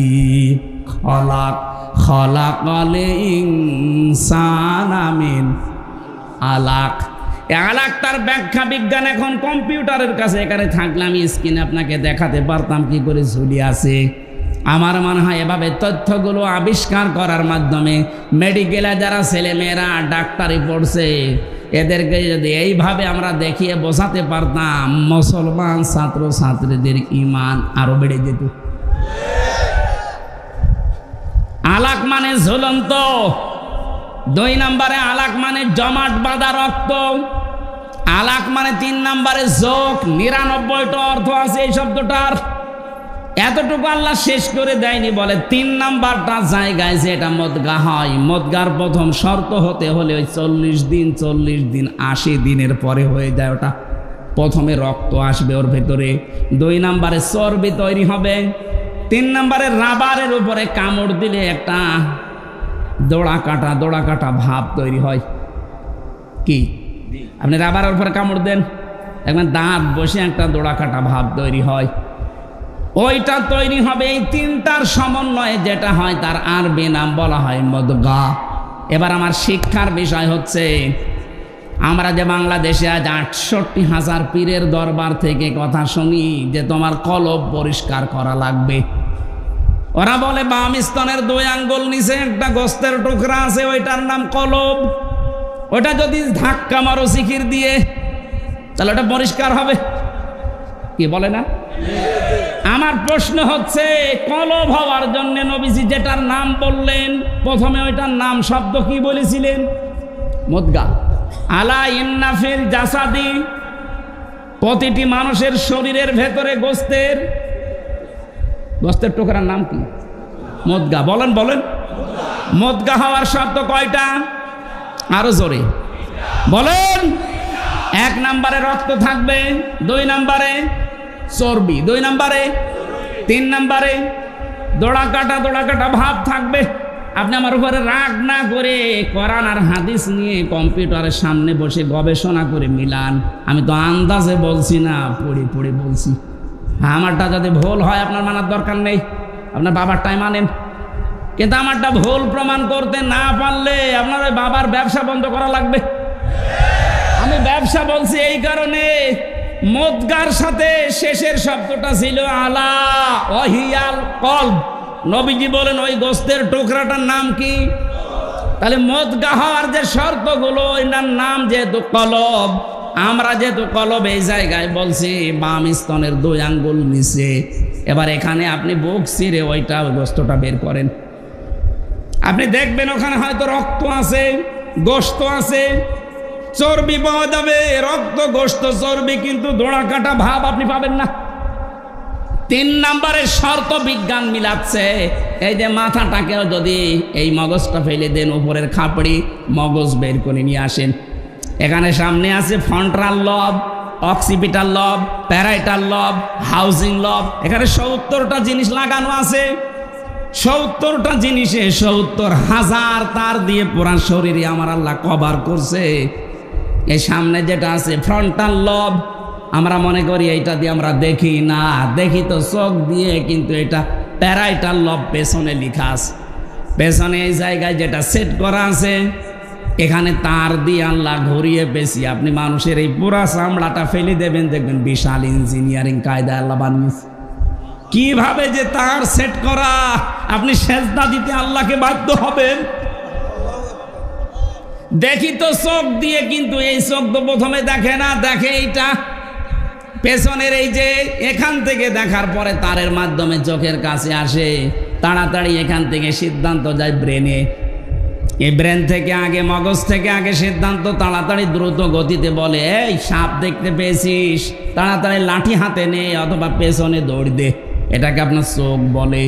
A: খলাক, খলাকাল ইনসানা মিন আলাক। আলাক তার ব্যাখ্যা বিজ্ঞান এখন কম্পিউটারের কাছে। এখানে থাকলে আমি স্ক্রিনে আপনাকে দেখাতে পারতাম কি করে ঝুলি আছে। আমার মনে হয় এভাবে তথ্যগুলো আবিষ্কার করার মাধ্যমে মেডিকেলে যারা ছেলেমেয়েরা ডাক্তারি পড়ছে এদেরকে যদি এইভাবে আমরা দেখিয়ে বোঝাতে পারতাম, মুসলমান ছাত্র ছাত্রীদের ঈমান আরো বেড়ে যেত। আলাক মানে ঝুলন্ত। 2 নম্বরে আলাক মানে জমাট বাঁধা রক্ত। আলাক মানে 3 নম্বরে যোগ। 99টা অর্থ আছে এই শব্দটার। এতটুকু আল্লাহ শেষ করে দেয়নি, বলে 3 নাম্বারটা জায়গায় যে এটা মদগা হয়। মদগার প্রথম শর্ত হতে হলে ওই 40 দিন 80 দিনের পরে হয়ে যায় ওটা। প্রথমে রক্ত আসবে ওর ভেতরে, 2 নম্বরে চর্বি তৈরি হবে, 3 নম্বরে রাবারের উপরে কামড় দিলে একটা দোড়া কাটা ভাব তৈরি হয়। কি আপনি রাবারের উপরে কামড় দেন, একবার দাঁত বসে একটা দোড়া কাটা ভাব তৈরি হয়, ওইটা তৈরি হবে। এই 3টার সমন্বয়ে যেটা হয় তার আরবি নাম বলা হয় মদগা। এবার আমার শিক্ষার বিষয় হচ্ছে, আমরা যে বাংলাদেশে আজ 68,000 পীরের দরবার থেকে কথা শুনি যে তোমার কলব পরিষ্কার করা লাগবে। ওরা বলে বাম স্তনের 2 আঙ্গুল নিচে একটা গোস্তের টুকরা আছে, ওইটার নাম কলব। ওটা যদি ধাক্কা মারো জিকির দিয়ে তাহলে ওটা পরিষ্কার হবে। কি বলে না? আমার প্রশ্ন হচ্ছে, কলব হওয়ার জন্য নবীজি যেটার নাম বললেন প্রথমে, ওইটার নাম শব্দ কি বলেছিলেন? মুদগা। আলা ইন্না ফিল জাসাদি, প্রতিটি মানুষের শরীরের ভেতরে গোস্তের টুকরার নাম কি? মুদগা। বলেন বলেন। মুদগা হওয়ার শব্দ কয়টা? আরো জোরে বলেন। 1 নম্বরে রক্ত থাকবে, 2 নম্বরে চর্বি, 2 নম্বরে, 3 নম্বরে দোড়া কাটা ভাব থাকবে। আপনি আমার উপরে রাগ না করে কোরআন আর হাদিস নিয়ে কম্পিউটারের সামনে বসে গবেষণা করে মিলান। আমি তো আন্দাজে বলছি না, পড়ে বলছি। আমারটা যদি ভুল হয় আপনার মানার দরকার নেই, আপনার বাবারটাই মানেন। কিন্তু আমারটা ভুল প্রমাণ করতে না পারলে আপনার ওই বাবার ব্যবসা বন্ধ করা লাগবে। আমি ব্যবসা বলছি এই কারণে, মুদগার সাথে শেষের শব্দটা ছিল আলা ওয়াহিয়াল কলব। নবীজি বলেন ওই গোস্তের টুকরাটার নাম কি? তাহলে মুদগা হওয়ার যে শর্তগুলো, এটার নাম যেহেতু কলব, আমরা যেহেতু কলব এই জায়গায় বলছি বাম স্তনের 2 আঙ্গুল নিচে। এবার এখানে আপনি বুক ছিঁড়ে ওইটা গোস্তটা বের করেন, আপনি দেখবেন ওখানে হয়তো রক্ত আছে, গোস্ত আছে, চর্বি পাওয়া যাবে। রক্ত, গোস্ত, চর্বি, কিন্তু দোড়া কাটা ভাব আপনি পাবেন না। 3 নম্বরের শর্ত বিজ্ঞান মিলাচ্ছে। এই যে মাথাটাকেও যদি এই মগজটা ফেলে দেন, উপরের খাপড়ি মগজ বের করে নিয়ে আসেন। এখানে সামনে আছে ফ্রন্টাল লব, অক্সিপিটাল লব, প্যারাইটাল লব, হাউজিং লব। এখানে 70টা জিনিস লাগানো আছে। 70টা জিনিসে 70,000 তার দিয়ে পুরা শরীরে আমার আল্লাহ কভার করছে। এই সামনে যেটা আছে ফ্রন্টাল লব, আমরা মনে করি এইটা দিয়ে আমরা দেখি না, দেখি তো চোখ দিয়ে, কিন্তু এটা প্যারাইটাল লব পেছনে লেখা আছে। পেছনে এই জায়গায় যেটা সেট করা আছে, এখানে তার দিয়ে আল্লাহ ঘুরিয়ে পেছি। আপনি মানুষের এই পুরা চামড়াটা ফেলে দেবেন, দেখবেন বিশাল ইঞ্জিনিয়ারিং কায়দা আল্লাহ বানিয়েছে। কিভাবে যে তার সেট করা, আপনি সেজদা দিতে আল্লাহকে বাধ্য হবেন। দেখি তো চোখ দিয়ে, কিন্তু এই চোখ তো প্রথমে দেখে না, দেখে এইটা পেছনের এই যে এখান থেকে দেখার পরে তারের মাধ্যমে চোখের কাছে আসে, তাড়াতাড়ি এখান থেকে সিদ্ধান্ত যায় ব্রেনে। এই ব্রেন থেকে আগে, মগজ থেকে আগে সিদ্ধান্ত তাড়াতাড়ি দ্রুত গতিতে বলে, এই সাপ দেখতে পেয়েছিস, তাড়াতাড়ি লাঠি হাতে নে অথবা পেছনে দৌড় দে। এটাকে আপনার চোখ বলে।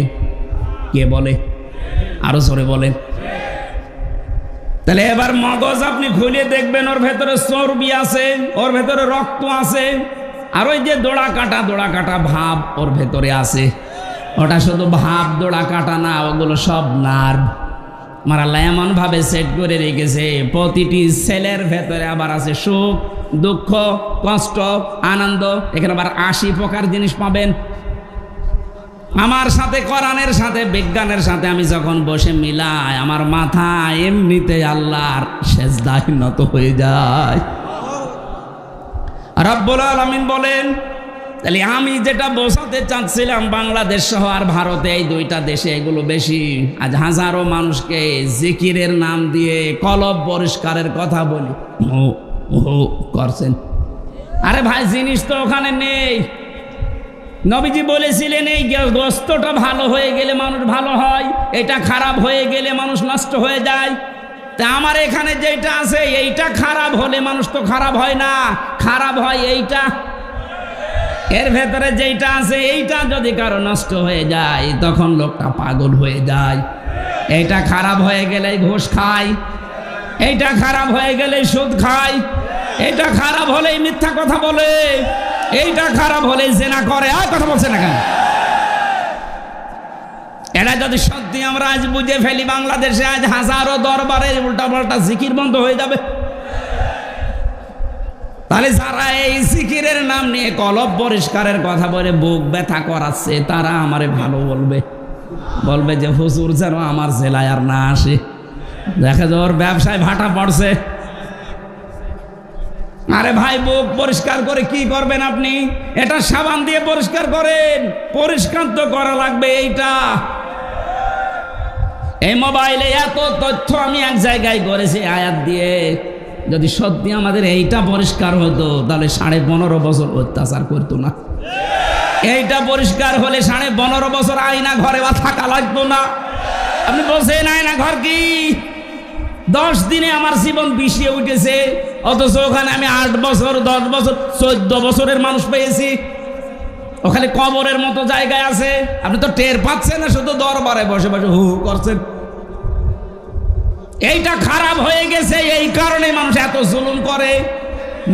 A: কে বলে? আরো জোরে বলেন। তাহলে এবার মগজ আপনি খুলে দেখবেন, ওর ভেতরে চর্বি আছে, ওর ভেতরে রক্ত আছে, আর ওই যে দোড়া কাটা ভাব ওর ভেতরে আছে। ওটা শুধু ভাব, দোড়া কাটা না, ওগুলো সব নার্ভ। আমার আল্লাহ এমন ভাবে সেট করে রেখেছে, প্রতিটি সেলের ভেতরে আবার আছে সুখ, দুঃখ, কষ্ট, আনন্দ। এখানে আবার 80 প্রকার জিনিস পাবেন। আমার সাথে, কোরআনের সাথে, বিজ্ঞানের সাথে আমি যখন বসে মিলাই, আমার মাথা এমনিতে আল্লাহর সেজদায় নত হয়ে যায়। রব্বুল আলামিন বলেন, তাহলে আমি যেটা বোঝাতে চাচ্ছিলাম, বাংলাদেশ সহ আর ভারতে, এই দুইটা দেশে এগুলো বেশি। আজ হাজারো মানুষকে জিকিরের নাম দিয়ে কলব পরিষ্কারের কথা বলি করছেন। আরে ভাই, জিনিস তো ওখানে নেই। নবীজি বলেছিলেন এই গোস্তটা ভালো হয়ে গেলে মানুষ ভালো হয়, এটা খারাপ হয়ে গেলে মানুষ নষ্ট হয়ে যায়। তা আমার এখানে যেটা আছে এইটা খারাপ হলে মানুষ তো খারাপ হয় না, খারাপ হয় এইটা। এর ভেতরে যেটা আছে এইটা যদি কারো নষ্ট হয়ে যায় তখন লোকটা পাগল হয়ে যায়। এইটা খারাপ হয়ে গেলে ঘুষ খায়, এইটা খারাপ হয়ে গেলে সুদ খায়, এইটা খারাপ হলেই মিথ্যা কথা বলে, এইটা খারাপ হলেই জেনা করে। আর কথা বলছে না কেন? এটা যদি সত্যি আমরা আজ বুঝে ফেলি, বাংলাদেশে আজ হাজারো দরবারে উল্টাপাল্টা জিকির বন্ধ হয়ে যাবে। তাহলে যারা এই জিকিরের নাম নিয়ে কলব পরিষ্কারের কথা বলে বুক ব্যথা করাচ্ছে, তারা আমারে ভালো বলবে যে হুজুর যেন আমার জেলায় আর না আসে। দেখা যায় ওর ব্যবসায় ভাটা পড়ছে। আরে ভাই, বুক পরিষ্কার করে কি করবেন আপনি? এটা সাবান দিয়ে পরিষ্কার করেন। পরিষ্কার তো করা লাগবে এইটা। এই মোবাইলে এত তথ্য আমি এক জায়গায় করেছি আয়াত দিয়ে। যদি সত্যি আমাদের এইটা পরিষ্কার হতো তাহলে 15.5 বছর অত্যাচার করতো না। এইটা পরিষ্কার হলে 15.5 বছর আয়না ঘরে বা থাকা লাগতো না। আপনি বলছেন আয়না ঘর কি? 10 দিনে আমার জীবন বিষিয়ে উঠেছে, অথচ ওখানে আমি 8 বছর, 10 বছর, 14 বছরের মানুষ পেয়েছি। ওখানে কবরের মতো জায়গায় আছে। আপনি তো টের পাচ্ছেন না, শুধু দরবারে বসে বসে হু হু করছেন। এইটা খারাপ হয়ে গেছে, এই কারণে মানুষ এত জুলুম করে।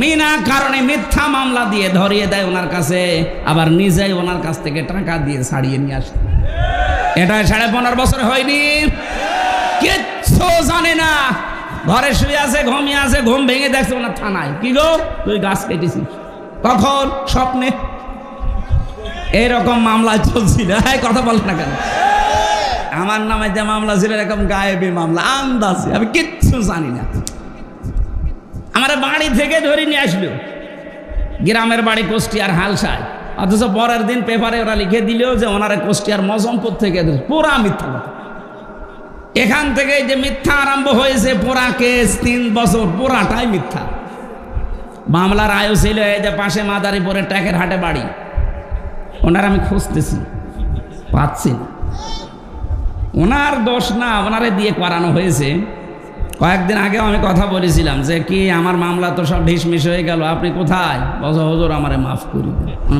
A: বিনা কারণে মিথ্যা মামলা দিয়ে ধরিয়ে দেয় ওনার কাছে, আবার নিজেই ওনার কাছ থেকে টাকা দিয়ে ছাড়িয়ে নিয়ে আসে। এটা 15.5 বছর হয়নি, কিচ্ছু জানে না। ঘরে শুয়ে আছে, ঘুমিয়ে আছে, ঘুম ভেঙে দেখছে ওনার থানায়। কি গো, তুই গাছ কেটেছিস? কখন? স্বপ্নে। এইরকম মামলা চলছিল। কথা বল না কেন? আমার নামে যে মামলা ছিল এরকম গায়েবী মামলা, আন্দাজে, আমি কিচ্ছু জানি না। আমার বাড়ি থেকে ধরে নিয়ে আসলো, গ্রামের বাড়ি কুষ্টিয়ার হালসায়, অথচ পরের দিন পেপারে ওরা লিখে দিল যে ওনারা কুষ্টিয়ার মজমপুর থেকে। পুরা মিথ্যা কথা। এখান থেকে যে মিথ্যা আরম্ভ হয়েছে, পুরা কেস 3 বছর পুরাটাই মিথ্যা। মামলার আয়ু ছিল এই যে পাশে মাদারীপুরের ট্যাকের হাটে বাড়ি, ওনার আমি খুঁজতেছি, পাচ্ছি না। ওনার দোষ না, ওনারে দিয়ে করানো হয়েছে। কয়েকদিন আগেও আমি কথা বলেছিলাম যে কি আমার মামলা তো সব ঢিসমিস হয়ে গেল, আপনি কোথায়? বলছে হুজুর আমারে মাফ করি।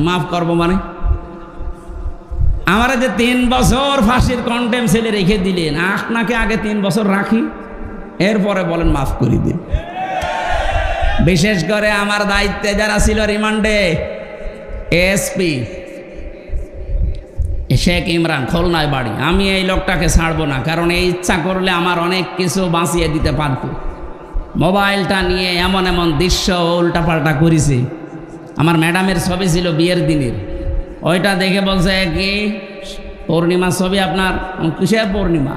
A: মাফ করবো মানে? আমারে যে 3 বছর ফাঁসির কন্টেম সেলে রেখে দিলেন, আপনাকে আগে 3 বছর রাখি, এরপরে বলেন মাফ করে দিন। বিশেষ করে আমার দায়িত্বে যারা ছিল রিমান্ডে, এসপি শেখ ইমরান, খুলনায় বাড়ি, আমি এই লোকটাকে ছাড়বো না, কারণ এই ইচ্ছা করলে আমার অনেক কিছু বাঁচিয়ে দিতে পারত। মোবাইলটা নিয়ে এমন এমন দৃশ্য উল্টাপাল্টা করেছি। আমার ম্যাডামের ছবি ছিল বিয়ের দিনের, ওইটা দেখে বলছে কি পূর্ণিমা ছবি আপনার? কিসের পূর্ণিমা?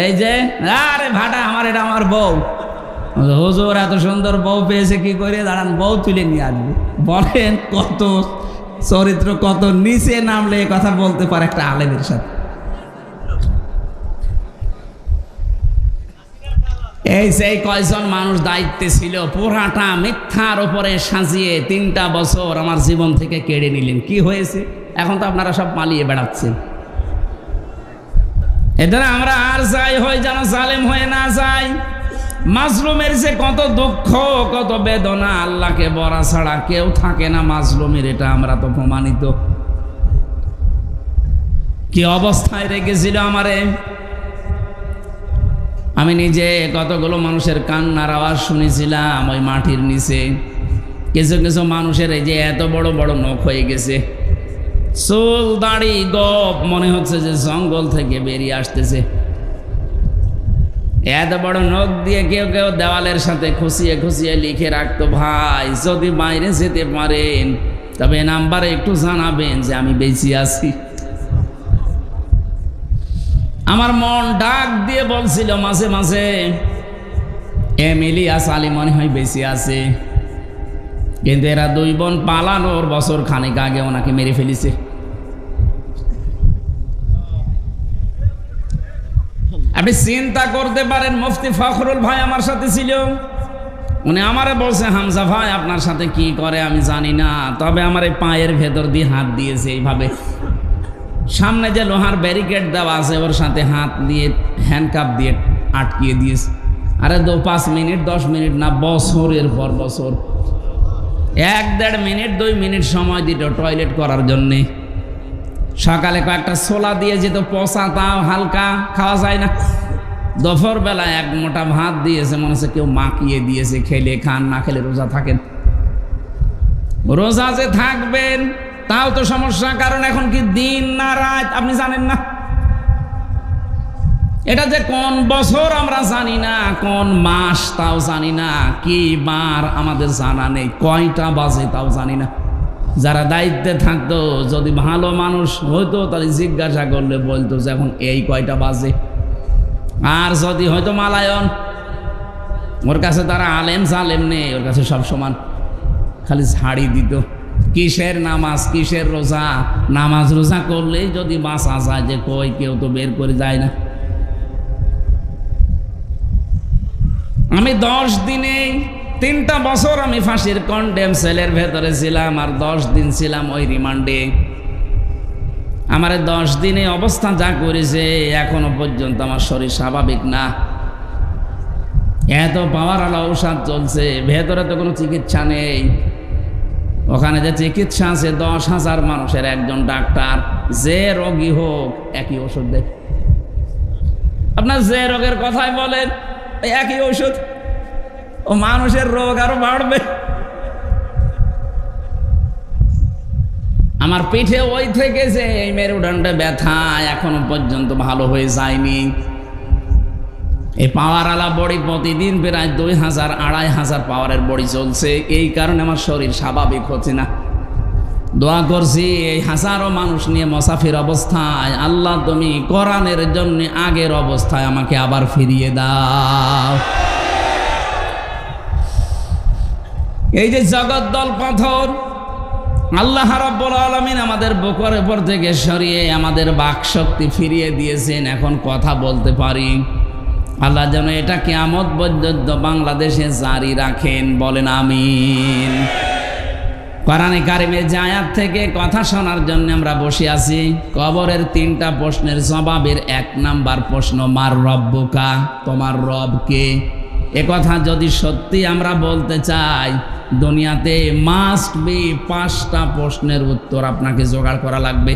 A: এই যে, আরে ভাটা আমার, এটা আমার বউ। হুজুর এত সুন্দর বউ পেয়েছে কি করে? দাঁড়ান, বউ তুলে নিয়ে আসবে। বলেন কত চরিত্র, কত নিচে নামলে এ কথা বলতে পারে একটা আলেমের সাথে। এই সেই কয়জন মানুষ দায়িত্বে ছিল, পুরাটা মিথ্যার উপরে সাজিয়ে 3টা বছর আমার জীবন থেকে কেড়ে নিলেন। কি হয়েছে? এখন তো আপনারা সব পালিয়ে বেড়াচ্ছেন। এদের আমরা আর যাই হয় যেন জালেম হয়ে না যাই। মাজলুমের যে কত দুঃখ, কত বেদনা, আল্লাহকে বলা ছাড়া কেউ থাকে না মাজলুমের, এটা আমরা তো প্রমাণিত। কি অবস্থায় রেখেছিল আমারে। আমি নিজে কতগুলো মানুষের কান্নার আওয়াজ শুনেছিলাম ওই মাটির নিচে। কিছু কিছু মানুষের এই যে এত বড় বড় নখ হয়ে গেছে, চুল দাড়ি গপ, মনে হচ্ছে যে জঙ্গল থেকে বেরিয়ে আসতেছে। এত বড় নখ দিয়ে কেউ কেউ দেওয়ালের সাথে খুশিয়ে খুশিয়ে লিখে রাখতো, ভাই যদি বাইরে যেতে পারেন তবে নাম্বারে একটু জানাবেন যে আমি বেঁচে আছি। আমার মন ডাক দিয়ে বলছিল মাঝে মাঝে, ইলিয়াস আলী মনে হয় বেঁচে আছে, কিন্তু এরা দুই বোন পালানোর বছর খানেক আগে ওনাকে মেরে ফেলেছে। আপনি চিন্তা করতে পারেন, মুফতি ফখরুল ভাই আমার সাথে ছিল, উনি আমারে বলছে, হামজা ভাই আপনার সাথে কি করে আমি জানি না, তবে আমার এই পায়ের ভেতর দিয়ে হাত দিয়েছে এইভাবে, সামনে যে লোহার ব্যারিকেড দেওয়া আছে ওর সাথে হাত দিয়ে হ্যান্ডকাপ দিয়ে আটকিয়ে দিয়েছে। আরে 5 মিনিট 10 মিনিট না, বছরের পর বছর, 1-1.5 মিনিট 2 মিনিট সময় দিত টয়লেট করার জন্যে। সকালে কয়েকটা ছোলা দিয়ে যেত, পচা, তাও হালকা খাওয়া যায় না। দুপুর বেলায় 1 মোটা ভাত দিয়েছে, মনে হচ্ছে কেউ মাখিয়ে দিয়েছে, খেলে খান, না খেলে রোজা থাকেন। রোজা যে থাকবেন তাও তো সমস্যা, কারণ এখন কি দিন না রাত আপনি জানেন না। এটা যে কোন বছর আমরা জানি না, কোন মাস তাও জানি না, কি বার আমাদের জানা নেই, কয়টা বাজে তাও জানি না। যারা দায়িত্বে থাকতো যদি ভালো মানুষ হইতো তাহলে জিজ্ঞাসা করলে বলতো যে এখন এই কয়টা বাজে। আর যদি হয়তো মালায়ন, ওর কাছে তারা আলেম জালেম নেই, ওর কাছে সব সমান, খালি ছাড়ি দিত। কিসের নামাজ কিসের রোজা, নামাজ রোজা করলেই যদি বাঁচা যায়, যে কই কেউ তো বের করে যায় না। আমি 10 দিনে 3টা বছর আমি ফাঁসির কন্ডেম সেলের ভেতরে ছিলাম, আর 10 দিন ছিলাম ওই রিমান্ডে। আমার 10 দিনে অবস্থা যা করেছে এখনো পর্যন্ত আমার শরীর স্বাভাবিক না। এত পাওয়ারওয়ালা ঔষধ চলছে, ভেতরে তো কোনো চিকিৎসা নেই। ওখানে যে চিকিৎসা আছে 10,000 মানুষের একজন ডাক্তার, যে রোগী হোক একই ওষুধ দেয়। আপনার যে রোগের কথাই বলেন একই ওষুধ, ও মানুষের রোগ আরো বাড়বে। আমার পিঠে ওই থেকে যে এই মেরুদণ্ডে ব্যথা এখনো পর্যন্ত ভালো হয়ে যায়নি। এই পাওয়ারওয়ালা বড়ি প্রতিদিন প্রায় 2,000-2,500 পাওয়ারের বড়ি চলছে, এই কারণে আমার শরীর স্বাভাবিক হচ্ছে না। দোয়া করছি এই হাজারো মানুষ নিয়ে মুসাফির অবস্থায়, আল্লাহ তুমি কোরআনের জন্য আগের অবস্থায় আমাকে আবার ফিরিয়ে দাও। এই যে জগদ্দল পাথর আল্লাহ রাব্বুল আলামিন আমাদের বুকের উপর থেকে সরিয়ে আমাদের বাকশক্তি ফিরিয়ে দিয়েছেন, এখন কথা বলতে পারি। আল্লাহ যেন এটা কিয়ামত পর্যন্ত বাংলাদেশে জারি রাখেন, বলেন আমিন। কোরআনে কারিমের যে আয়াত থেকে কথা শোনার জন্য আমরা বসে আছি, কবরের 3টা প্রশ্নের জবাবের 1 নাম্বার প্রশ্ন, মার রব্বুকা, তোমার রব কে। এ কথা যদি সত্যি আমরা বলতে চাই, দুনিয়াতে মাস্ট বি 5টা প্রশ্নের উত্তর আপনাকে জোগাড় করা লাগবে।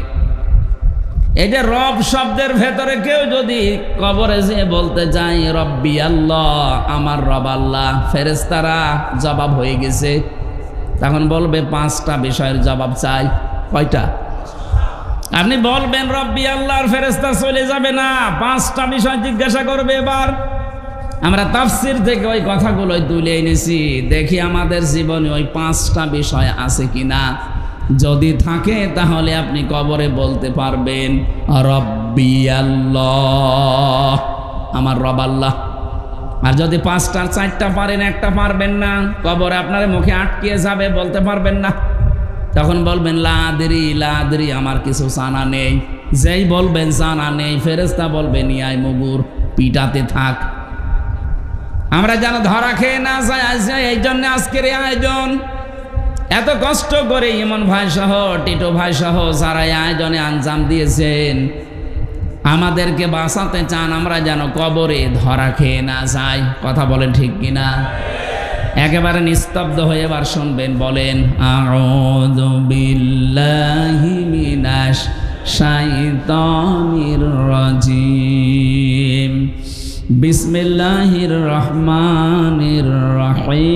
A: এই যে রব শব্দের ভেতরে কেউ যদি কবরে যেয়ে বলতে চাই রব্বি আল্লাহ, আমার রব আল্লাহ, ফেরেশতারা জবাব হয়ে গেছে, তখন বলবে 5টা বিষয়ের জবাব চাই। কয়টা? আপনি বলবেন রব্বি আল্লাহর, ফেরেশতা চলে যাবে না, 5টা বিষয় জিজ্ঞাসা করবে। এবার আমরা তাফসীর থেকে ওই কথাগুলোই তুলে এনেছি, দেখি আমাদের জীবনে ওই 5টা বিষয় আছে কিনা। যদি থাকে তাহলে আপনি কবরে বলতে পারবেন রব্বি আল্লাহ, আমার রব আল্লাহ। আর যদি 5টার 4টা পারেন, 1টা পারবেন না, কবরে আপনার মুখে আটকিয়ে যাবে, বলতে পারবেন না। তখন বলবেন লা আদরি, আমার কিছু জানা নেই। যেই বলবেন জানা নেই, ফেরেশতা বলবেন ইয়াই মুগুর, পিটাতে থাক। আমরা যেন ধরা খেয়ে না যাই, এই জন্য আজকের এই আয়োজন। এত কষ্ট করে ইমন ভাই সহ, টিটো ভাই সহ যারা এই আয়োজনে আঞ্জাম দিয়েছেন, আমাদেরকে বাঁচাতে চান, আমরা যেন কবরে ধরা খেয়ে না যাই। কথা বলেন ঠিক কিনা? একেবারে নিস্তব্ধ হয়ে এবার শুনবেন, বলেন আউযু বিল্লাহি মিনাশ শাইতানির রাজিম, বিসমিল্লাহির রহমানির রহিম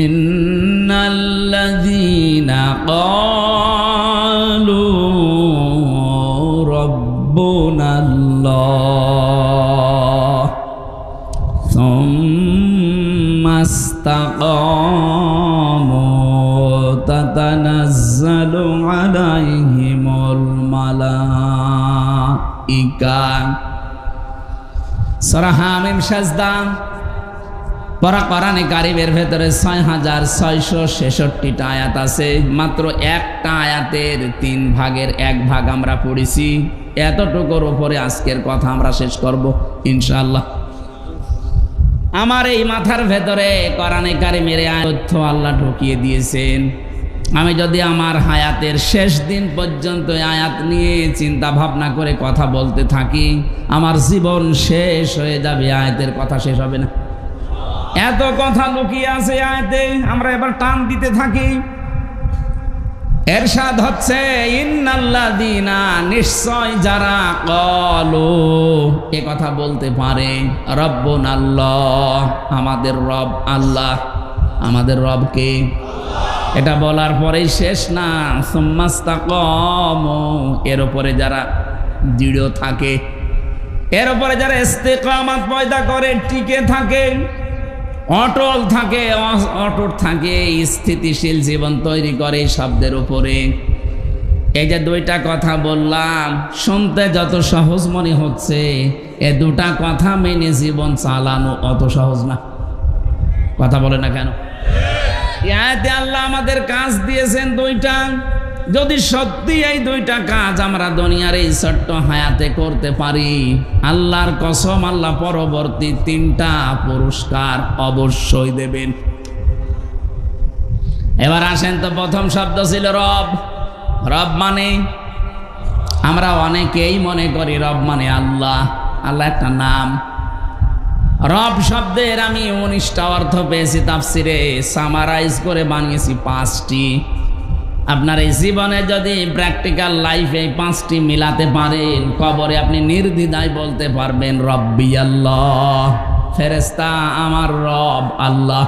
A: ইন্নাল্লাযীনা ক্বালু রাব্বুনাল্লাহ সুম্মা ইসতাকামু তাতানাজ্জালু আলাইহিমুল মালাইকা। সূরা হামিম সাজদা পড়া কোরআনে কারিমের ভেতরে 6666টা আয়াত আছে। মাত্র একটা আয়াতের 3 ভাগের 1 ভাগ আমরা পড়েছি। এতটুকুর উপরে আজকের কথা আমরা শেষ করব ইনশাআল্লাহ। আমার এই মাথার ভেতরে কোরআনে কারিমের তথ্য আল্লাহ ঢুকিয়ে দিয়েছেন। আমি যদি আমার হায়াতের শেষ দিন পর্যন্ত আয়াত নিয়ে চিন্তা ভাবনা করে কথা বলতে থাকি, আমার জীবন শেষ হয়ে যাবে, আয়াতের কথা শেষ হবে না। এত কথা লুকিয়ে আছে আয়াতে, আমরা এবার টান দিতে থাকি। এরশাদ হচ্ছে ইন্নাল্লাযীনা, নিশ্চয় যারা ক্বালু, এ কথা বলতে পারে, রব্বুনাল্লাহ, আমাদের রব আল্লাহ। আমাদের রব কে? এটা বলার পরেই শেষ না, সুম্মা ইসতাকামু, এর উপরে যারা দৃঢ় থাকে, এর উপরে যারা ইস্তিকামাত পয়দা করে, টিকে থাকে, অটল থাকে, অটুট থাকে, স্থিতিশীল জীবন তৈরি করে শব্দের উপরে। এই যে 2টা কথা বললাম, শুনতে যত সহজ মনে হচ্ছে, এ 2টা কথা মেনে জীবন চালানো অত সহজ না। কথা বলে না কেন? আয়াতে আল্লাহ আমাদের কাজ দিয়েছেন 2টা। যদি সত্যি এই 2টা কাজ আমরা দুনিয়ার এই ছোট্ট হায়াতে করতে পারি, আল্লাহর কসম, আল্লাহ পরবর্তী 3টা পুরস্কার অবশ্যই দেবেন। এবার আসেন তো, প্রথম শব্দ ছিল রব। রব মানে, আমরা অনেকেই মনে করি রব মানে আল্লাহ। আল্লাহ একটা নাম। রব শব্দের আমি 19টা অর্থ পেয়েছি তাফসিরে, সামারাইজ করে বানিয়েছি 5টি। আপনার এই জীবনে যদি প্র্যাকটিক্যাল লাইফে 5টি মিলাতে পারেন, কবরে আপনি নির্দ্বিধায় বলতে পারবেন রব্বি আল্লাহ, ফেরেশতা আমার রব আল্লাহ।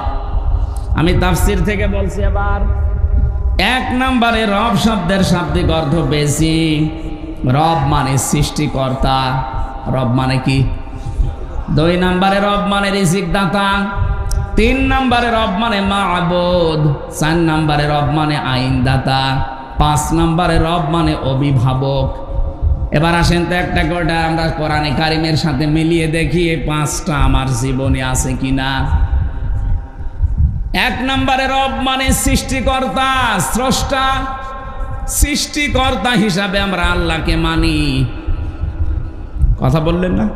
A: আমি তাফসির থেকে বলছি। এবার 1 নম্বরে রব শব্দের শাব্দিক অর্থ পেয়েছি, রব মানে সৃষ্টিকর্তা। রব মানে কি? 2 নম্বরে রব মানে রিজিক দাতা। 3 নম্বরে রব মানে মা'বুদ। 4 নম্বরে রব মানে আইনদাতা। 5 নম্বরে রব মানে অভিভাবক। এবার আসেন তো একটা করে আমরা কোরআনে কারিমের সাথে মিলিয়ে দেখি এই 5টা আমার জীবনে আছে কিনা। 1 নম্বরে রব মানে সৃষ্টিকর্তা, স্রষ্টা। সৃষ্টিকর্তা হিসাবে আমরা আল্লাহকে মানি। কথা বললেন না?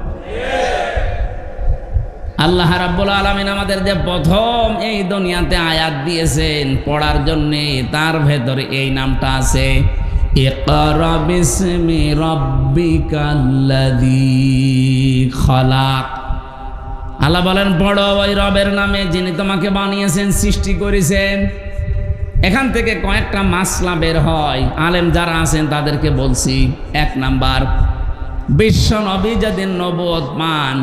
A: আল্লাহ রাব্বুল আলামিন আমাদের যে প্রথম এই দুনিয়াতে আয়াত দিয়েছেন পড়ার জন্যে, তার ভেতরে এই নামটা আছে, ইকরা বিসমি রাব্বিকাল্লাযী খালাক। আল্লাহ বলেন পড়ো ওই রবের নামে যিনি তোমাকে বানিয়েছেন, সৃষ্টি করেছেন। এখান থেকে কয়েকটা মাসলা বের হয়, আলেম যারা আছেন তাদেরকে বলছি। 1 নাম্বার, বিশ্ব নবী যেদিন নবুয়ত পান,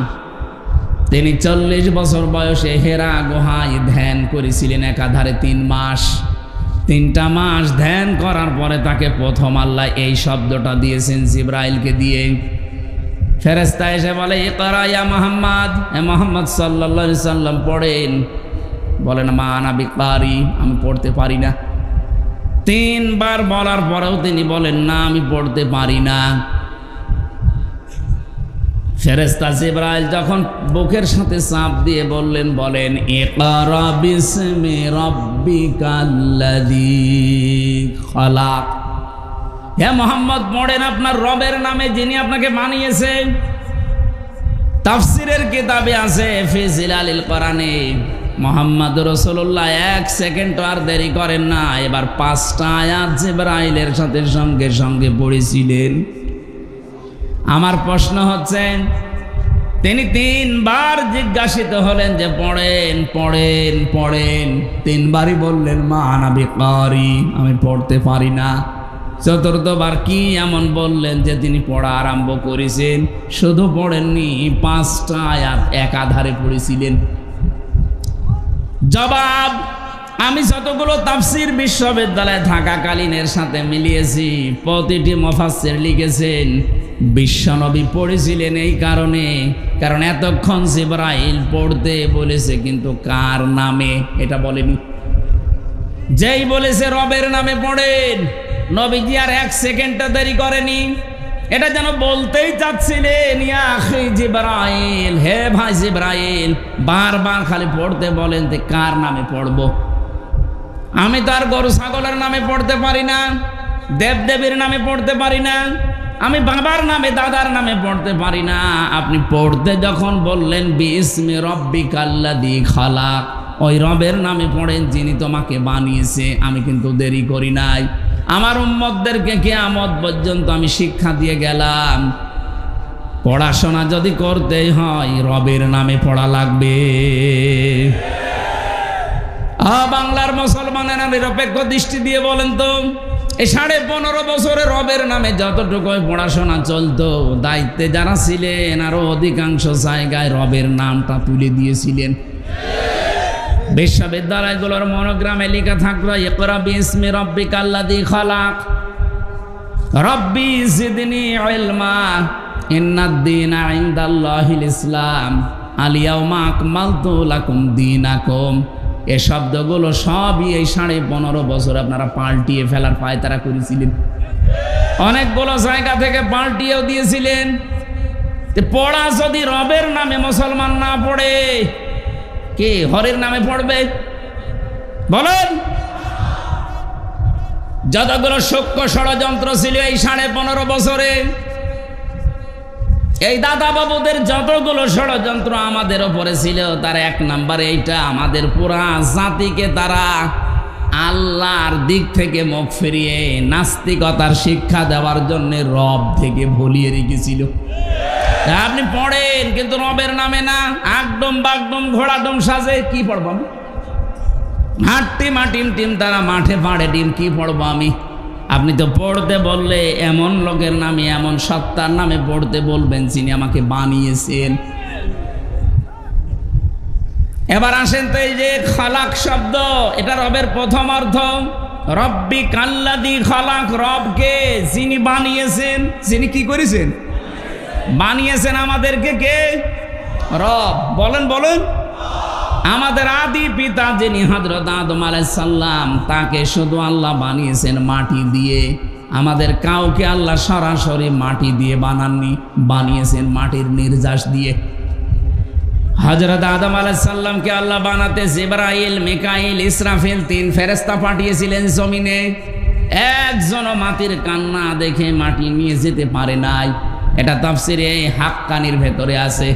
A: তিনি 40 বছর বয়সে হেরা গুহায় ধ্যান করেছিলেন একাধারে 3 মাস। 3টা মাস ধ্যান করার পরে তাকে প্রথম আল্লাহ এই শব্দটা দিয়েছেন জিবরাইলকে দিয়ে। ফেরেশতা এসে বলে, ইকরা ইয়া মুহাম্মদ, এ মুহাম্মদ সাল্লাল্লাহু আলাইহি সাল্লাম পড়েন। বলেন, মা আনা বিকারি, আমি পড়তে পারি না। 3 বার বলার পরেও তিনি বলেন, না আমি পড়তে পারি না। ফেরেশতা জিবরাইল যখন বুকের সাথে চাপ দিয়ে বলেন ইকরা বিসমি রাব্বিকাল্লাযী খালাক। হে মুহাম্মদ পড়েন আপনার রবের নামে যিনি আপনাকে বানিয়েছেন। তাফসিরের কিতাবে আছে ফি জিলালিল কোরআনে, মুহাম্মদ রাসূলুল্লাহ 1 সেকেন্ড আর দেরি করেন না, এবার 5টা আয়াত জিবরাইলের সাথে সঙ্গে সঙ্গে পড়েছিলেন। আমার প্রশ্ন হচ্ছে, তিনি 3 বার জিজ্ঞাসিত হলেন যে পড়েন পড়েন পড়েন, 3 বারই বললেন মা আনা বিকারি, আমি পড়তে পারি না। চতুর্থবার কি এমন বললেন যে তিনি পড়া আরম্ভ করেছেন? শুধু পড়েননি, 5টা আয়াত একাধারে পড়েছিলেন। জবাব, আমি যতগুলো তাফসির বিশ্ববিদ্যালয়ে থাকাকালীনের সাথে মিলিয়েছি, প্রতিটি মুফাসসির লিখেছেন বিশ্বনবী পড়েছিলেন এই কারণে, কারণ এতক্ষণ জিবরাইল পড়তে বলেছে, কিন্তু কার নামে এটা বলেনি। যেই বলেছে রবের নামে পড়েন, নবীজি আর 1 সেকেন্ডটা দেরি করেনি। এটা যেন বলতেই চাচ্ছিলেন, ইয়া আখি জিবরাইল, হে ভাই জিবরাইল, বারবার খালি পড়তে বলেন, তে কার নামে পড়বো? আমি তো আর গরু ছাগলের নামে পড়তে পারি না, দেবদেবীর নামে পড়তে পারি না, আমি বাবার নামে দাদার নামে পড়তে পারি না। আপনি পড়তে যখন বললেন বিসমি রব্বিকাল্লাযী খালাক, ওই রবের নামে পড়েন যিনি তোমাকে বানিয়েছে। আমি কিন্তু দেরি করি নাই, আমার উম্মতদেরকে কিয়ামত পর্যন্ত আমি শিক্ষা দিয়ে গেলাম, পড়াশোনা যদি করতেই হয় রবের নামে পড়া লাগবে। বাংলার মুসলমানেরা নিরপেক্ষ দৃষ্টি দিয়ে বলেন তো, এই 15.5 বছরে রবের নামে যতটুকু পড়াশোনা চলতো, দায়িত্বে যারা ছিলেন আরো অধিকাংশ জায়গায় রবের নামটা তুলে দিয়েছিলেন। বিশ্ববিদ্যালয়গুলোর মনোগ্রামে লেখা থাকলো ইকরা বিসমি রব্বিকাল্লাযী খালাক, রব্বি জিদনি ইলমা, ইন্নাদ-দীনা ইনদাল্লাহিল ইসলাম, আল ইয়াউমা আকমালতু লাকুম দীনাকুম। এই শব্দগুলো সবই এই 15.5 বছর আপনারা পাল্টিয়ে ফেলার পায়তারা করেছিলেন। অনেকগুলো জায়গা থেকে পাল্টিয়েও দিয়েছিলেন। পড়া যদি রবের নামে মুসলমান না পড়ে, কে হরের নামে পড়বে বলেন? যতগুলো সূক্ষ্ম ষড়যন্ত্র ছিল এই 15.5 বছরে, এই দাদা বাবুদের যতগুলো ষড়যন্ত্র আমাদের ওপরে ছিল, তার 1 নাম্বার এইটা, আমাদের পুরা জাতিকে তারা আল্লাহর দিক থেকে মুখ ফিরিয়ে নাস্তিকতার শিক্ষা দেওয়ার জন্য রব থেকে ভুলিয়ে রেখেছিল। আপনি পড়েন কিন্তু রবের নামে না, আগডম বাগডম ঘোড়াডম সাজে। কি পড়বো আমি? হাট্টি মাটিম টিম, তারা মাঠে পাড়ে ডিম, কি পড়বো আমি? আপনি তো পড়তে বললে এমন লোকের নামে, এমন সত্তার নামে পড়তে বলবেন যিনি আমাকে বানিয়েছেন। এবার আসেন তো, এই যে খালাক শব্দ, এটা রবের প্রথম অর্থ। রব্বিকাল্লাযী খালাক, রবকে যিনি বানিয়েছেন। যিনি কি করেছেন? বানিয়েছেন আমাদেরকে। কে? রব। বলেন বলেন। আমাদের আদি পিতা যিনি হযরত আদম আলাইহিস সালাম, তাকে শুধু আল্লাহ বানিয়েছেন মাটি দিয়ে। আমাদের কাউকে আল্লাহ সরাসরি মাটি দিয়ে বানাননি, বানিয়েছেন মাটির নির্যাস দিয়ে। হযরত আদম আলাইহিস সালামকে আল্লাহ বানাতে জিবরাইল, মিকাইল, ইসরাফিল 3 ফেরেশতা পাঠিয়েছিলেন জমিনে। একজনও মাটির কান্না দেখে মাটি নিয়ে যেতে পারে নাই। এটা তাফসিরে হাক্কানির ভেতরে আছে।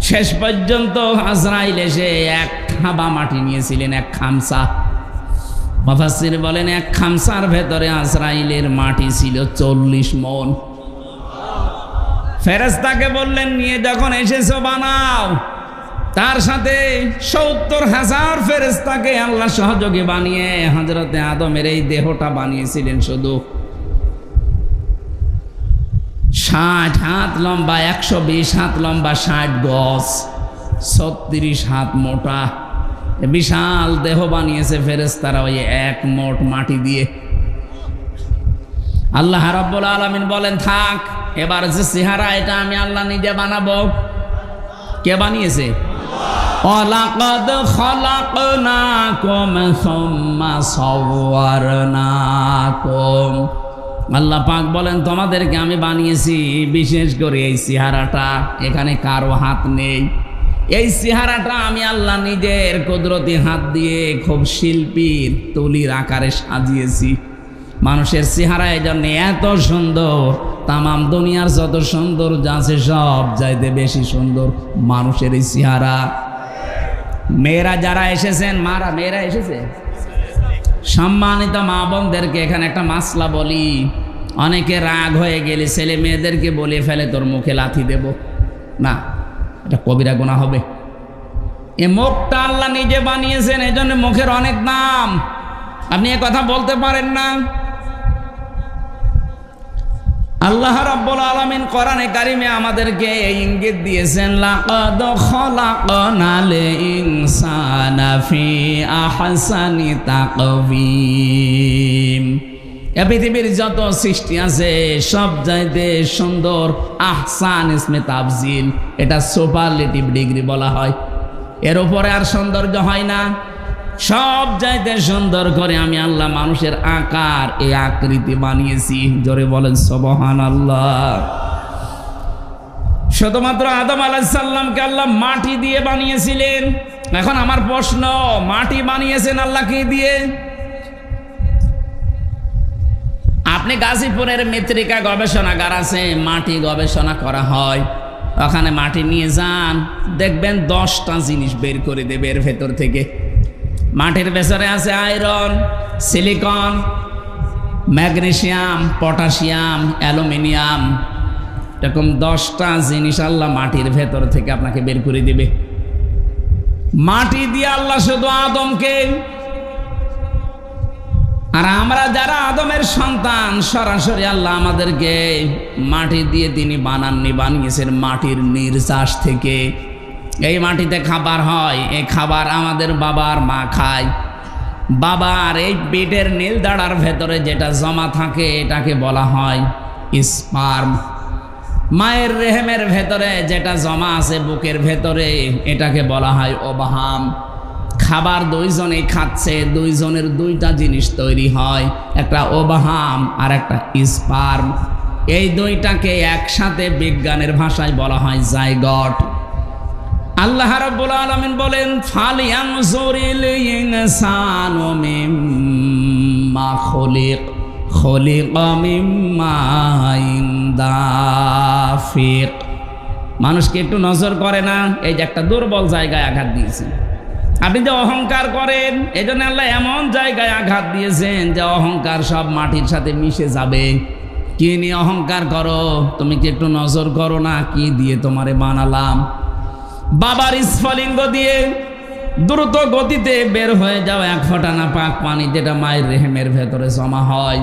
A: শেষ পর্যন্ত আজরাইল এসে 1 খাবা মাটি নিয়েছিলেন, 1 খামসা। মুফাসসির বলেন 1 খামসার ভেতরে আজরাইলের মাটি ছিল 40 মণ। ফেরেশতাকে বললেন নিয়ে যখন এসেছো বানাও। তার সাথে 70,000 ফেরেশতাকে আল্লাহ সহযোগী বানিয়ে হযরতে আদমের এই দেহটা বানিয়েছিলেন শুধু 60 হাত লম্বা, 120 হাত লম্বা, 60 গজ, 36 হাত মোটা। বিশাল দেহ বানিয়েছে ফেরেশতারা ওই 1 মোট মাটি দিয়ে। আল্লাহ রাব্বুল আলামিন বলেন থাক, এবার যে চেহারা এটা আমি আল্লাহ নিজে বানাবো। কে বানিয়েছে? ওয়ালাকাদ খালাকনাকুম সুম্মা সাওয়ারনাকুম। আল্লাহ পাক বলেন তোমাদেরকে আমি বানিয়েছি, বিশেষ করে এই চেহারাটা, এখানে কারো হাত নেই। এই চেহারাটা আমি আল্লাহ নিজের কুদরতি হাত দিয়ে খুব শিল্পীর তুলির আকারে সাজিয়েছি। মানুষের চেহারা এই জন্য এত সুন্দর, তামাম দুনিয়ার যত সৌন্দর্য আছে সব চাইতে বেশি সুন্দর মানুষের এই চেহারা। মেয়েরা যারা এসেছেন, মেয়েরা এসেছে, সম্মানিত মা বোনদেরকে এখানে একটা মাসলা বলি। অনেকে রাগ হয়ে গেলে ছেলে মেয়েদেরকে বলে ফেলে তোর মুখে লাথি দেব। না, এটা কবিরা গুনাহ হবে। এ মুখটা আল্লাহ নিজে বানিয়েছেন, এই জন্য মুখের অনেক দাম। আপনি এ কথা বলতে পারেন না। আল্লাহ রাব্বুল আলামিন কোরআনে কারিমে আমাদেরকে এই ইঙ্গিত দিয়েছেন, লাকাদ খলাকনাল ইনসানা ফি আহসানি তাকওয়িম। এই পৃথিবীর যত সৃষ্টি আছে সব চাইতে সুন্দর, আহসান ইসমে তাফজিল, এটা সুপারলেটিভ ডিগ্রি বলা হয়। এর উপরে আর সৌন্দর্য হয় না। সব চাইতে সুন্দর করে আমি আল্লাহ মানুষের আকার, এই আকৃতি বানিয়েছি। জোরে বলেন সুবহানাল্লাহ। শুধুমাত্র আদম আলাইহিস সালামকে আল্লাহ মাটি দিয়ে বানিয়েছিলেন। এখন আমার প্রশ্ন, মাটি বানিয়েছেন আল্লাহ কি দিয়ে? আপনি গাজীপুরের মৃত্তিকা গবেষণাগার আছে, মাটি গবেষণা করা হয়, ওখানে মাটি নিয়ে যান, দেখবেন 10টা জিনিস বের করে দেবে এর ভেতর থেকে। মাটির ভেতরে আছে iron, silicon, magnesium, potassium, aluminium, এরকম 10টা জিনিস আল্লাহ মাটির ভেতর থেকে আপনাকে বের করে দিবে। মাটি দিয়ে আল্লাহ শুধু আদমকে, আর আমরা যারা আদমের সন্তান, সরাসরি আল্লাহ আমাদেরকে মাটি দিয়ে তিনি বানাননি, বানিয়েছেন মাটির নির্যাস থেকে। এই মাটিতে খাবার হয়, এই খাবার আমাদের বাবার মা খায়। বাবার এই পেটের নীল দাঁড়ার ভেতরে যেটা জমা থাকে এটাকে বলা হয় স্পার্ম। মায়ের রেহেমের ভেতরে যেটা জমা আছে বুকের ভেতরে এটাকে বলা হয় ওভাম। খাবার দুইজনেই খাচ্ছে, দুইজনের দুইটা জিনিস তৈরি হয়, একটা ওভাম আর একটা স্পার্ম। এই দুইটাকে একসাথে বিজ্ঞানের ভাষায় বলা হয় জাইগট। আল্লাহ রাব্বুল আলামিন বলেন, ফালিয়ানজুরিল ইনসানু মিম্মা খুলিকা মিম্মা দাফিক। মানুষকে একটু নজর করে না, এই যে একটা দুর্বল জায়গায় আঘাত দিয়েছে। আপনি যে অহংকার করেন, এই জন্য আল্লাহ এমন জায়গায় আঘাত দিয়েছেন যে অহংকার সব মাটির সাথে মিশে যাবে। কি নিয়ে অহংকার করো? তুমি কি একটু নজর করো না কি দিয়ে তোমারে বানালাম? বাবার স্ফলিঙ্গ দিয়ে দ্রুত গতিতে বের হয়ে যাও এক ফোঁটা না পাক পানি, যেটা মায়ের রেহেমের ভেতরে জমা হয়।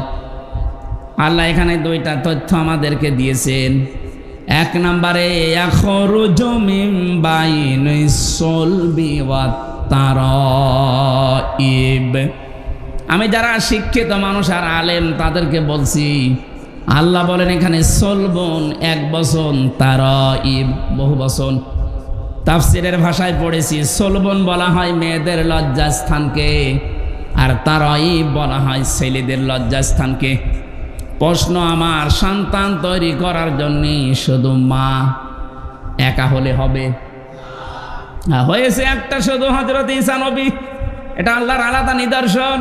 A: আল্লাহ এখানে দুইটা তথ্য আমাদেরকে দিয়েছেন। এক নম্বরে, ইয়াখরুজু মিন বাইনিস সুলবি ওয়াত তারাইব। আমি যারা শিক্ষিত মানুষ আর আলেম তাদেরকে বলছি, আল্লাহ বলেন এখানে সলবন এক বচন, তারাইব বহু বচন। তাফসিরের ভাষায় পড়েছি, সলবন বলা হয় মেয়েদের লজ্জাস্থানকে, আর তারাইব বলা হয় ছেলেদের লজ্জাস্থানকে। প্রশ্ন আমার, সন্তান তৈরি করার জন্য শুধু মা একা হলে হবে? হয়েছে একটা শুধু, হযরত ঈসা নবী। এটা আল্লাহর আলাদা নিদর্শন।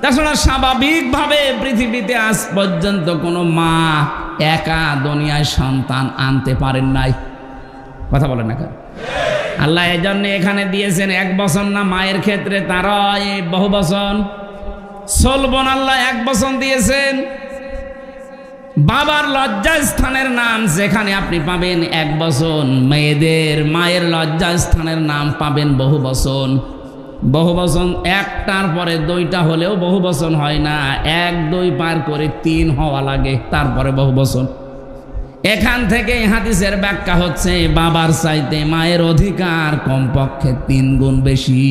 A: তাছাড়া স্বাভাবিকভাবে পৃথিবীতে আজ পর্যন্ত কোনো মা একা দুনিয়ায় সন্তান আনতে পারেন নাই। কথা বলেন না কেন? আল্লাহ এই জন্য এখানে দিয়েছেন এক বচন না, মায়ের ক্ষেত্রে তারা বহু বচন। সলবন আল্লাহ এক বচন দিয়েছেন। বাবার লজ্জাস্থানের নাম যেখানে আপনি পাবেন এক বচন, মেয়েদের মায়ের লজ্জাস্থানের নাম পাবেন বহু বচন। বহু বচন একটার পরে দুইটা হলেও বহু বচন হয় না, 1 2 পার করে 3 হওয়া লাগে, তারপরে বহু বচন। এখান থেকে হাদিসের ব্যাখ্যা হচ্ছে, বাবার চাইতে মায়ের অধিকার কমপক্ষে 3 গুণ বেশি।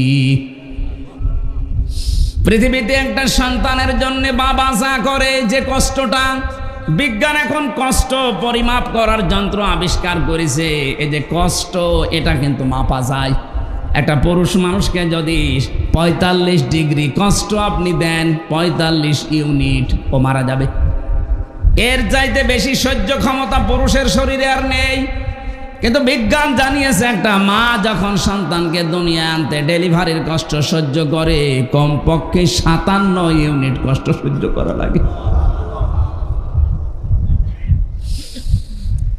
A: পৃথিবীতে একটা সন্তানের জন্য বাবা যা করে, যে কষ্টটা, বিজ্ঞান এখন কষ্ট পরিমাপ করার যন্ত্র আবিষ্কার করেছে। এই যে কষ্ট, এটা কিন্তু মাপা যায়। একটা পুরুষ মানুষকে যদি 45 ডিগ্রি কষ্ট আপনি দেন, 45 ইউনিট, ও মারা যাবে। এর চাইতে বেশি সহ্য ক্ষমতা পুরুষের শরীরে আর নেই। কিন্তু বিজ্ঞান জানিয়েছে, একটা মা যখন সন্তানকে দুনিয়া আনতে ডেলিভারির কষ্ট সহ্য করে, কমপক্ষে 57 ইউনিট কষ্ট সহ্য করা লাগে।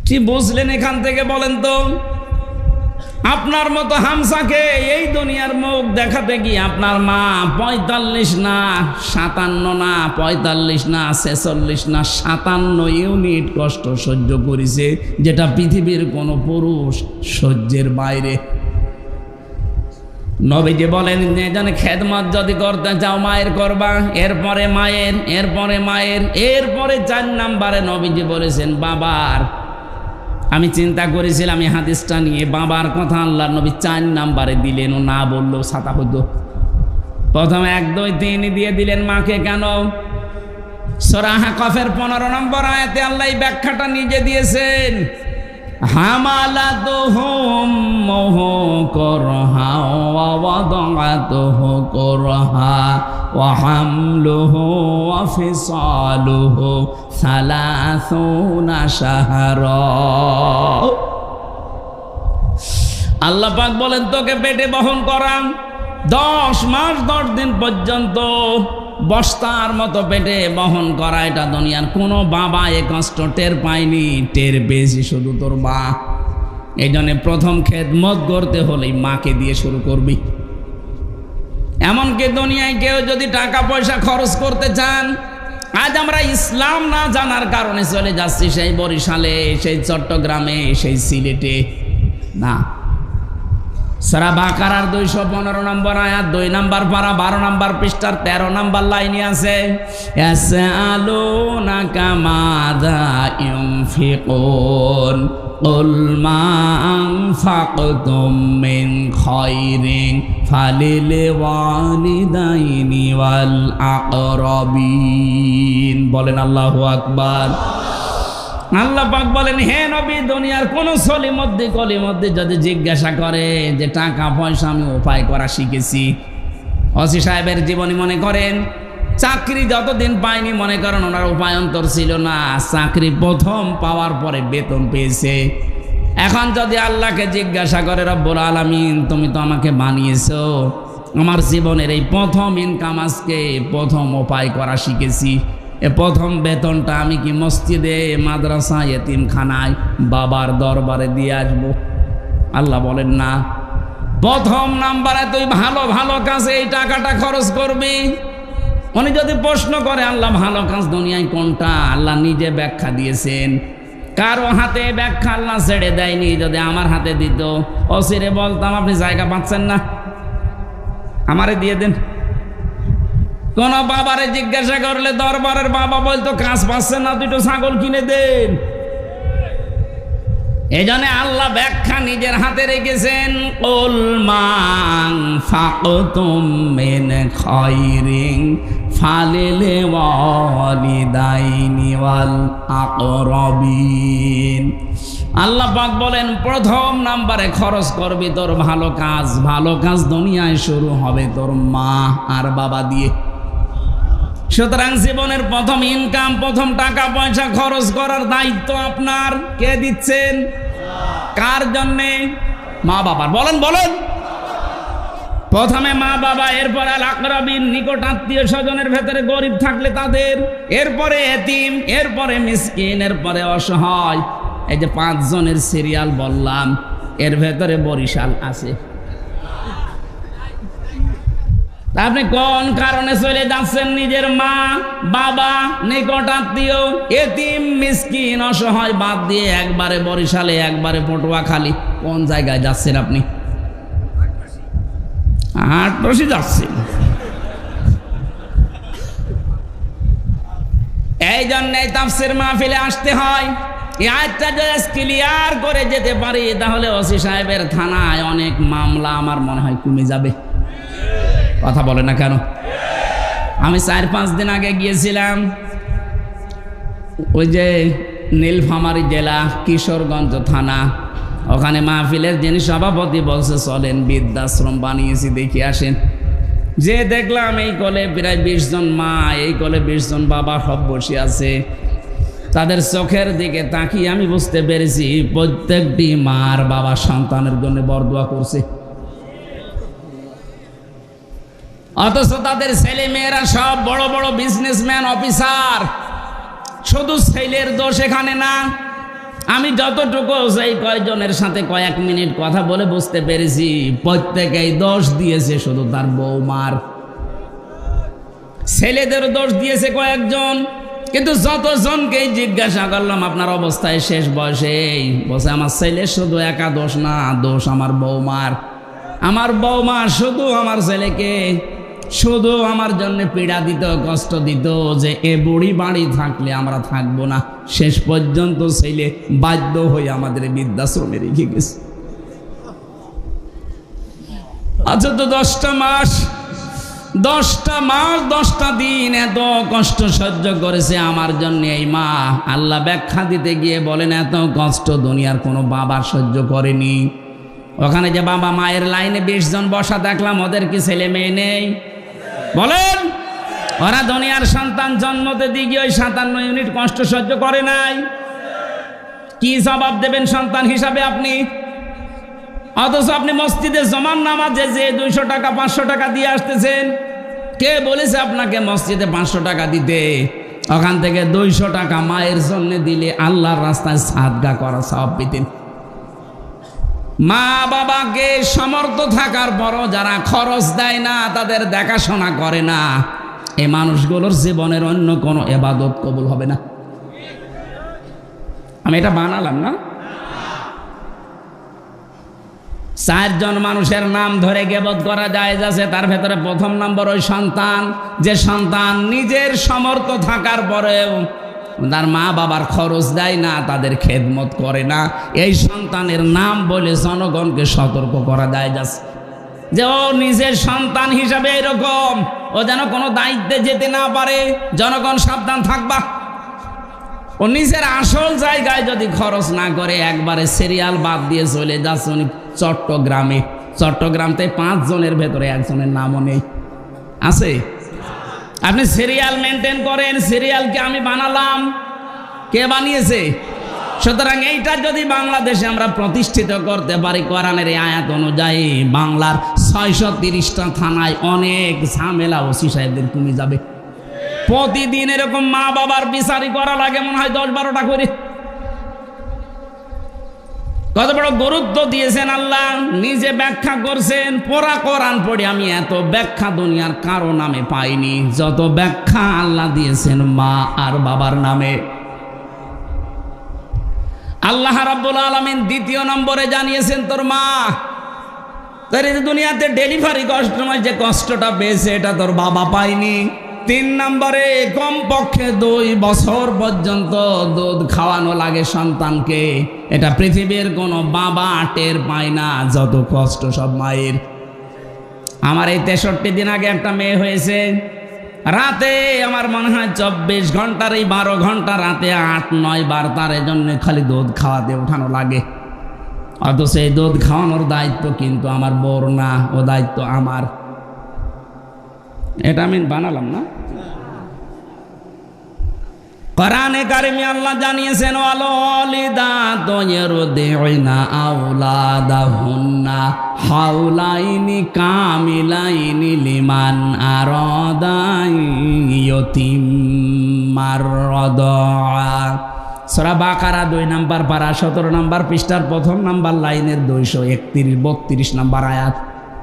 A: কি বুঝলেন এখান থেকে বলেন তো? আপনার মতো হামসাকে এই দুনিয়ার মুখ দেখাতে গিয়ে আপনার মা 45 না 57 না 45 না 46 না 57 ইউনিট কষ্ট সহ্য করেছে, যেটা পৃথিবীর কোনো পুরুষ সহ্যের বাইরে। নবীজি বলেন যে যেন খেদমত যদি করতে চাও মায়ের করবা, এরপরে মায়ের, এরপরে মায়ের, এরপরে 4 নাম্বারে নবীজি বলেছেন বাবার। আমি চিন্তা করেছিলাম এই হাদিসটা নিয়ে, বাবার কথা আল্লাহর নবী 4 নাম্বারে দিলেন, ও না বললেও ছাতা হতো। প্রথমে 1, 2, 3 দিয়ে দিলেন মাকে কেন? সূরা কফের 15 নম্বর আয়াতে আল্লাহ এই ব্যাখ্যাটা নিজে দিয়েছেন। হামালাতুহুম করহা ওয়া ওয়াদাআতুহু করহা ওয়া হামলুহু ওয়া ফিসালুহু 30 শাহরা। আল্লাহ পাক বলেন তোকে পেটে বহন করাম 10 মাস 10 দিন পর্যন্ত বস্তার মতো পেটে বহন করা। এটা দুনিয়ার কোনো বাবা এ কষ্ট টের পায়নি, টের পেয়েছি শুধু তোর মা। এই জন্য প্রথম খেদমত করতে হলে মাকে দিয়ে শুরু করবি। এমনকি দুনিয়ায় কেউ যদি টাকা পয়সা খরচ করতে চান, আজ আমরা ইসলাম না জানার কারণে চলে যাচ্ছি সেই বরিশালে, সেই চট্টগ্রামে, সেই সিলেটে। না, সূরা বাকারার 215 নম্বর আয়াত 2 নম্বর পারা 12 নম্বর পৃষ্ঠার 13 নম্বর লাইনে আছে, ইয়াসআলুনাকা মাযা ইউনফিকুন কুল মা আনফাকতুম মিন খায়রিন ফালিল ওয়ালিদাইনি ওয়াল আকরাবিন। বলেন আল্লাহু আকবার। আল্লাহ পাক বলেন হে নবী, দুনিয়ার কোন সলিমদ্দি কলিমদ্দি যদি জিজ্ঞাসা করে যে টাকা পয়সা আমি উপায় করা শিখেছি। ওসি সাহেবের জীবনী মনে করেন, চাকরি যতদিন পায়নি মনে করেন ওনার উপায়ন্তর ছিল না, চাকরি প্রথম পাওয়ার পরে বেতন পেয়েছে। এখন যদি আল্লাহকে জিজ্ঞাসা করে রব্বুল আলামিন তুমি তো আমাকে বানিয়েছো, আমার জীবনের এই প্রথম ইনকাম আজকে প্রথম উপায় করা শিখেছি, এ প্রথম বেতনটা আমি কি মসজিদে, মাদ্রাসা, এতিমখানায়, বাবার দরবারে দিয়ে আসবো? আল্লাহ বলেন না, প্রথম নাম্বারে তুই ভালো ভালো কাজে এই টাকাটা খরচ করবি। উনি যদি প্রশ্ন করে আল্লাহ ভালো কাজ দুনিয়ায় কোনটা, আল্লাহ নিজে ব্যাখ্যা দিয়েছেন। কারো হাতে ব্যাখ্যা আল্লাহ ছেড়ে দেয়নি। যদি আমার হাতে দিত, অসিরে বলতাম আপনি জায়গা পাচ্ছেন না, আমারে দিয়ে দেন। কোন বাবারে জিজ্ঞাসা করলে দরবারের বাবা বলতো কাজ পাচ্ছেন না, দুটো ছাগল কিনে দেন। এই জন্য আল্লাহ ব্যাখ্যা নিজের হাতে রেখেছেন। কুল মা আনফাকতুম মিন খায়রিন ফালিল ওয়ালিদাইনি ওয়াল আকরাবিন। আল্লাহ পাক বলেন প্রথম নাম্বারে খরচ করবি তোর ভালো কাজ। ভালো কাজ দুনিয়ায় শুরু হবে তোর মা আর বাবা দিয়ে। সুতরাং জীবনের প্রথম ইনকাম, প্রথম টাকা পয়সা খরচ করার দায়িত্ব আপনার। কে দিচ্ছেন? কার জন্যে? মা বাবার। বলেন বলেন। প্রথমে মা বাবা, এরপরে আল আকরাবিন, নিকট আত্মীয় স্বজনের ভেতরে গরিব থাকলে তাদের, এরপরে এতিম, এরপরে মিসকিন, এরপরে অসহায়। এই যে 5 জনের সিরিয়াল বললাম, এর ভেতরে বরিশাল আছে। আপনি কোন কারণে চলে যাচ্ছেন? নিজের মা বাবা, নিকট আত্মীয়, এতিম, মিসকিন, অসহায় বাদ দিয়ে একবারে বরিশালে, একবারে পটুয়াখালী। কোন জায়গায় যাচ্ছেন আপনি? আটরশি যাচ্ছেন। এই জন্যে তাফসীর মাহফিলে আসতে হয়। এই আয়াতটা যদি ক্লিয়ার করে যেতে পারি তাহলে ওসি সাহেবের থানায় অনেক মামলা আমার মনে হয় কমে যাবে। কথা বলে না কেন? আমি 4-5 দিন আগে গিয়েছিলাম ওই যে নীলফামারী জেলা কিশোরগঞ্জ থানা, ওখানে মাহফিলের যিনি সভাপতি বলছে চলেন বৃদ্ধাশ্রম বানিয়েছি দেখি আসেন। যে দেখলাম এই কোলে প্রায় 20 জন মা, এই কোলে 20 জন বাবা সব বসে আছে। তাদের চোখের দিকে তাকিয়ে আমি বুঝতে পেরেছি প্রত্যেকটি মার বাবা সন্তানের জন্য বরদোয়া করছে। অথচ তাদের ছেলে মেয়েরা সব বড় বড় বিজনেসম্যান, অফিসার। শুধু ছেলের দোষ এখানে না। আমি যতটুকু সেই কয়েকজনের সাথে কয়েক মিনিট কথা বলে বুঝতে পেরেছি প্রত্যেকেই দোষ দিয়েছে শুধু তার বৌমার। ছেলেদের দোষ দিয়েছে কয়েকজন, কিন্তু যতজনকেই জিজ্ঞাসা করলাম আপনার অবস্থায় শেষ বয়সে, বলছে আমার ছেলের শুধু একা দোষ না, দোষ আমার বৌমার। আমার বৌমা শুধু আমার ছেলেকে শুধু আমার জন্য পীড়া দিত, কষ্ট দিত যে এ বুড়ি বাড়ি থাকলে আমরা থাকবো না। শেষ পর্যন্ত ছেলে বাধ্য হয়ে আমাদের বৃদ্ধাশ্রমে রেখে গেছে। আচ্ছা, তো 10টা মাস 10টা দিন এত কষ্ট সহ্য করেছে আমার জন্য এই মা। আল্লাহ ব্যাখ্যা দিতে গিয়ে বলেন এত কষ্ট দুনিয়ার কোনো বাবা সহ্য করেনি। ওখানে যে বাবা মায়ের লাইনে 20 জন বসা দেখলাম, ওদের কি ছেলে মেয়ে নেই? বলেন, ওরা দুনিয়ার সন্তান জন্মতে দিকে ওই 57 ইউনিট কষ্ট সহ্য করে নাই? কি জবাব দেবেন সন্তান হিসাবে আপনি? অথচ আপনি মসজিদে জমান নামাজে যে 200 টাকা 500 টাকা দিয়ে আসতেছেন, কে বলেছে আপনাকে মসজিদে 500 টাকা দিতে? ওখান থেকে 200 টাকা মায়ের জন্য দিলে আল্লাহর রাস্তায় সাদগা করা সওয়াব পেতেন। মা বাবাকে সমর্থ থাকার পরও যারা খরচ দেয় না, তাদের দেখাশোনা করে না, এই মানুষগুলোর জীবনের অন্য কোনো ইবাদত কবুল হবে না। আমি এটা বানালাম না। 4 জন মানুষের নাম ধরে গীবত করা যায় যাচ্ছে, তার ভেতরে প্রথম নম্বর ওই সন্তান, যে সন্তান নিজের সমর্থ থাকার পরেও তার মা বাবার খরচ দেয় না, তাদের খেদমত করে না। এই সন্তানের নাম বলে জনগণকে সতর্ক করা যায় যাচ্ছে যে ও নিজের সন্তান হিসাবে এরকম, ও যেন কোনো দায়িত্বে যেতে না পারে। জনগণ সাবধান থাকবা। ও নিজের আসল জায়গায় যদি খরচ না করে, একবারে সিরিয়াল বাদ দিয়ে চলে যাচ্ছে উনি চট্টগ্রামে। চট্টগ্রামতে 5 জনের ভেতরে 1 জনের নামও নেই। আছে? আপনি সিরিয়াল মেনটেন করেন, সিরিয়ালকে আমি বানালাম, কে বানিয়েছে? সুতরাং এইটা যদি বাংলাদেশে আমরা প্রতিষ্ঠিত করতে পারি কোরআনের এই আয়াত অনুযায়ী, বাংলার 630টা থানায় অনেক ঝামেলা ওসি সাহেবদের কমে যাবে। প্রতিদিন এরকম মা বাবার বিচারি করা লাগে মনে হয় 10-12টা করে। কত বড় গুরুত্ব দিয়েছেন আল্লাহ, নিজে ব্যাখ্যা করছেন। পুরা কোরআন পড়ে আমি এত ব্যাখ্যা দুনিয়ার কারো নামে পাইনি যত ব্যাখ্যা আল্লাহ দিয়েছেন মা আর বাবার নামে। আল্লাহ রাব্বুল আলামিন 2 নম্বরে জানিয়েছেন তোর মা, তোর এই দুনিয়াতে ডেলিভারি কষ্টময় যে কষ্টটা পেয়েছে এটা তোর বাবা পায়নি। 3 নম্বরে কমপক্ষে 2 বছর পর্যন্ত দুধ খাওয়ানো লাগে সন্তানকে, এটা পৃথিবীর কোনো বাবা টের পায় না, যত কষ্ট সব মায়ের। আমার এই 63 দিন আগে একটা মেয়ে হয়েছে, রাতে আমার মনে হয় 24 ঘন্টার এই 12 ঘন্টা রাতে 8-9 বার তার জন্য খালি দুধ খাওয়াতে ওঠানো লাগে। অথচ এই দুধ খাওয়ানোর দায়িত্ব কিন্তু আমার বউর না, ও দায়িত্ব আমার। এটা আমি বানালাম না। কোরআনে কারিমে আল্লাহ জানিয়েছেন ওয়ালিদাতু ইরদিউনা আওলাদাহুন্না হাওলাইনি কামিলাইনি লিমান আরাদা ইয়াতিম্মার রাদা। সূরা বাকারা 2 নম্বর পারা 17 নম্বর পৃষ্ঠার 1ম নম্বর লাইনের 231-32 নম্বর আয়াত।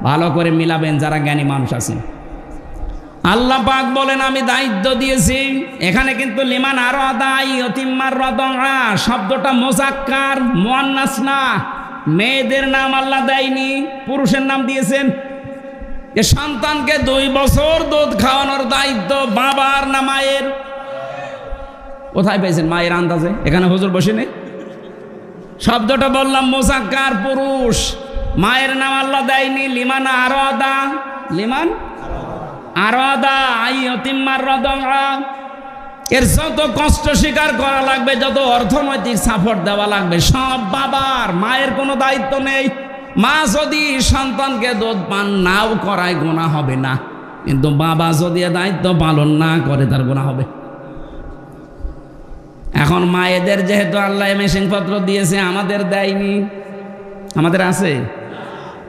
A: ভালো করে মিলাবেন যারা জ্ঞানী মানুষ আছেন। আল্লাহ পাক বলেন আমি দায়িত্ব দিয়েছি। এখানে কিন্তু লিমান আরাদা ইয়াতিম্মার রাদা শব্দটা মুযাক্কার, মুয়ান্নাস না। মেয়েদের নাম আল্লাহ দেয়নি, পুরুষের নাম দিয়েছেন। যে সন্তানকে 2 বছর দুধ খাওয়ানোর দায়িত্ব বাবার না মায়ের? কোথায় পেয়েছেন মায়ের আন্দাজে? এখানে হুজুর বসে নেই। শব্দটা বললাম মুযাক্কার, পুরুষ। মায়ের নাম আল্লাহ দেয়নি। লিমান আরাদা, লিমান আরাদা ইয়াতিম্মার রাদা। এর যত কষ্ট স্বীকার করা লাগবে, যত অর্থনৈতিক সাপোর্ট দেওয়া লাগবে, সব বাবার। মায়ের কোনো দায়িত্ব নেই। মা যদি সন্তানকে দুধ পান নাও করায় গুনাহ হবে না, কিন্তু বাবা যদি দায়িত্ব পালন না করে তার গুনাহ হবে। এখন মায়েদের যেহেতু আল্লাহ মেশিনপত্র দিয়েছে, আমাদের দেয়নি। আমাদের আছে?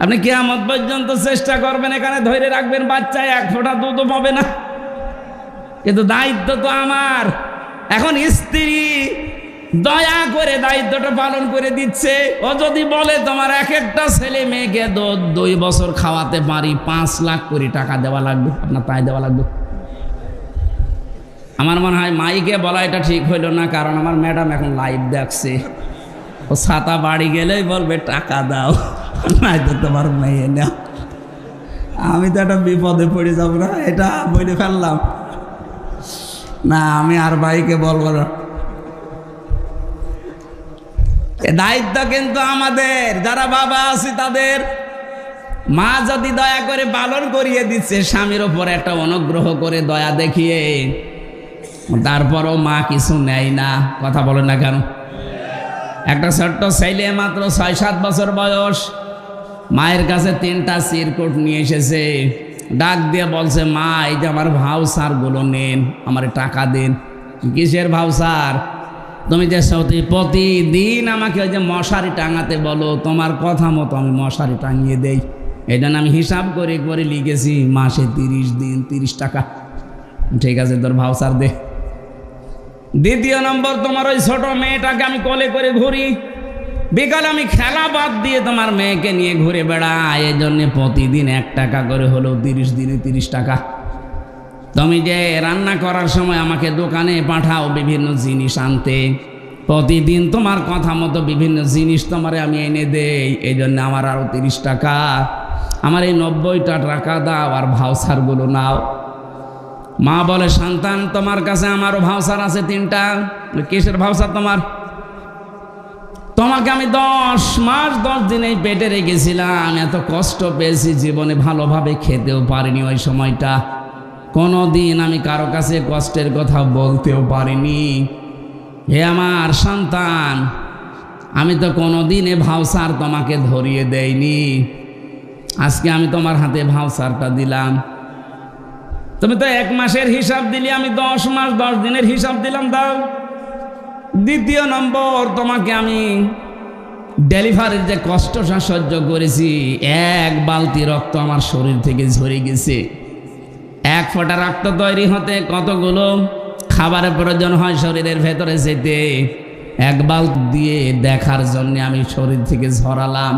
A: আপনি কিয়ামত পর্যন্ত চেষ্টা করবেন, এখানে ধরে রাখবেন বাচ্চা 1 ফোঁটা দুধও পাবে না, কিন্তু দায়িত্ব তো আমার। এখন স্ত্রী দয়া করে দায়িত্বটা পালন করে দিচ্ছে। ও যদি বলে তোমার একটা ছেলে মেয়েকে 2 বছর খাওয়াতে পারি, 5 লাখ করে টাকা দেওয়া লাগবে, আপনার তাই দেওয়া লাগবে। আমার মনে হয় মাইকে বলা এটা ঠিক হইল না, কারণ আমার ম্যাডাম এখন লাইভ দেখছে। ও ছাতা বাড়ি গেলেই বলবে টাকা দাও। নাই তো তোমার মেয়ে না, আমি তো একটা বিপদে পড়ে যাবো না, এটা বলে ফেললাম না, আমি আর ভাইকে বলবো না। দায়িত্ব কিন্তু আমাদের, যারা বাবা আছি তাদের। মা যদি দয়া করে পালন করিয়ে দিচ্ছে স্বামীর ওপর একটা অনুগ্রহ করে দয়া দেখিয়ে, তারপরও মা কিছু নেয় না, কথা বলে না কেন? একটা ছোট্ট ছেলে মাত্র 6-7 বছর বয়স, মায়ের কাছে 3টা চিরকুট নিয়ে এসেছে, ডাক দিয়ে বলছে, মা এই যে আমার ভাউচারগুলো নেন, আমার টাকা দিন। কিসের ভাউচার? তুমি যে প্রতিদিন আমাকে ওই যে মশারি টাঙাতে বলো, তোমার কথা মতো আমি মশারি টাঙিয়ে দেই, এই জন্য আমি হিসাব করে করে লিখেছি মাসে 30 দিন 30 টাকা। ঠিক আছে, তোর ভাউচার দে। দ্বিতীয় নম্বর, তোমার ওই ছোট মেয়েটাকে আমি কোলে করে ঘুরি, বিকালে আমি খেলা বাদ দিয়ে তোমার মেয়েকে নিয়ে ঘুরে বেড়াই, এই জন্য প্রতিদিন 1 টাকা করে হলো 30 দিনে 30 টাকা। তুমি যে রান্না করার সময় আমাকে দোকানে পাঠাও বিভিন্ন জিনিস আনতে, প্রতিদিন তোমার কথা মতো বিভিন্ন জিনিস তোমারে আমি এনে দেই, এই জন্য আমার আরও 30 টাকা। আমার এই 90টা টাকা দাও আর ভাউচারগুলো নাও। মা বলে, সন্তান তোমার কাছে আমারও ভাউচার আছে 3টা। কিসের ভাউচার তোমার? তোমাকে আমি 10 মাস 10 দিন এই পেটে রেখেছিলাম, এত কষ্ট পেয়েছি, জীবনে ভালোভাবে খেতেও পারিনি ওই সময়টা, কোনো দিন আমি কারো কাছে কষ্টের কথা বলতেও পারিনি। হে আমার সন্তান, আমি তো কোনো দিন এ ভাউচার তোমাকে ধরিয়ে দেইনি, আজকে আমি তোমার হাতে ভাউচারটা দিলাম। তুমি তো 1 মাসের হিসাব দিলি, আমি 10 মাস 10 দিনের হিসাব দিলাম, দাও। দ্বিতীয় নম্বর, তোমাকে আমি ডেলিভারির যে কষ্টটা সহ্য করেছি, 1 বালতি রক্ত আমার শরীর থেকে ঝরে গেছে। 1 ফোঁটা রক্ত তৈরি হতে কতগুলো খাবারের প্রয়োজন হয় শরীরের ভেতরে যেতে, 1 বালতি দিয়ে দেখার জন্য আমি শরীর থেকে ঝরালাম।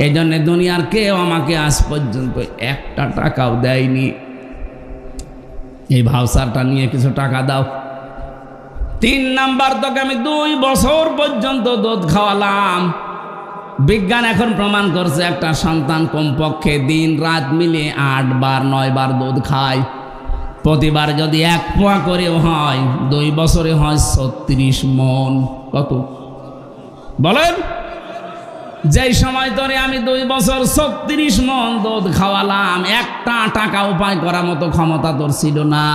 A: এই জন্যে দুনিয়ার কেউ আমাকে আজ পর্যন্ত 1টা টাকাও দেয়নি। এই ভাউচারটা নিয়ে কিছু টাকা দাও। 3 নাম্বার, তোকে আমি 2 বছর পর্যন্ত দুধ খাওয়ালাম। বিজ্ঞান এখন প্রমাণ করছে একটা সন্তান কমপক্ষে দিন রাত মিলে 8 বার 9 বার দুধ খায়। প্রতিবার যদি 1 পোয়া করেও হয়, 2 বছরে হয় 36 মণ। কত বলেন? যেই সময় ধরে আমি 2 বছর 36 মণ দুধ খাওয়ালাম, 1টা টাকা উপায় করার মতো ক্ষমতা তোর ছিল না।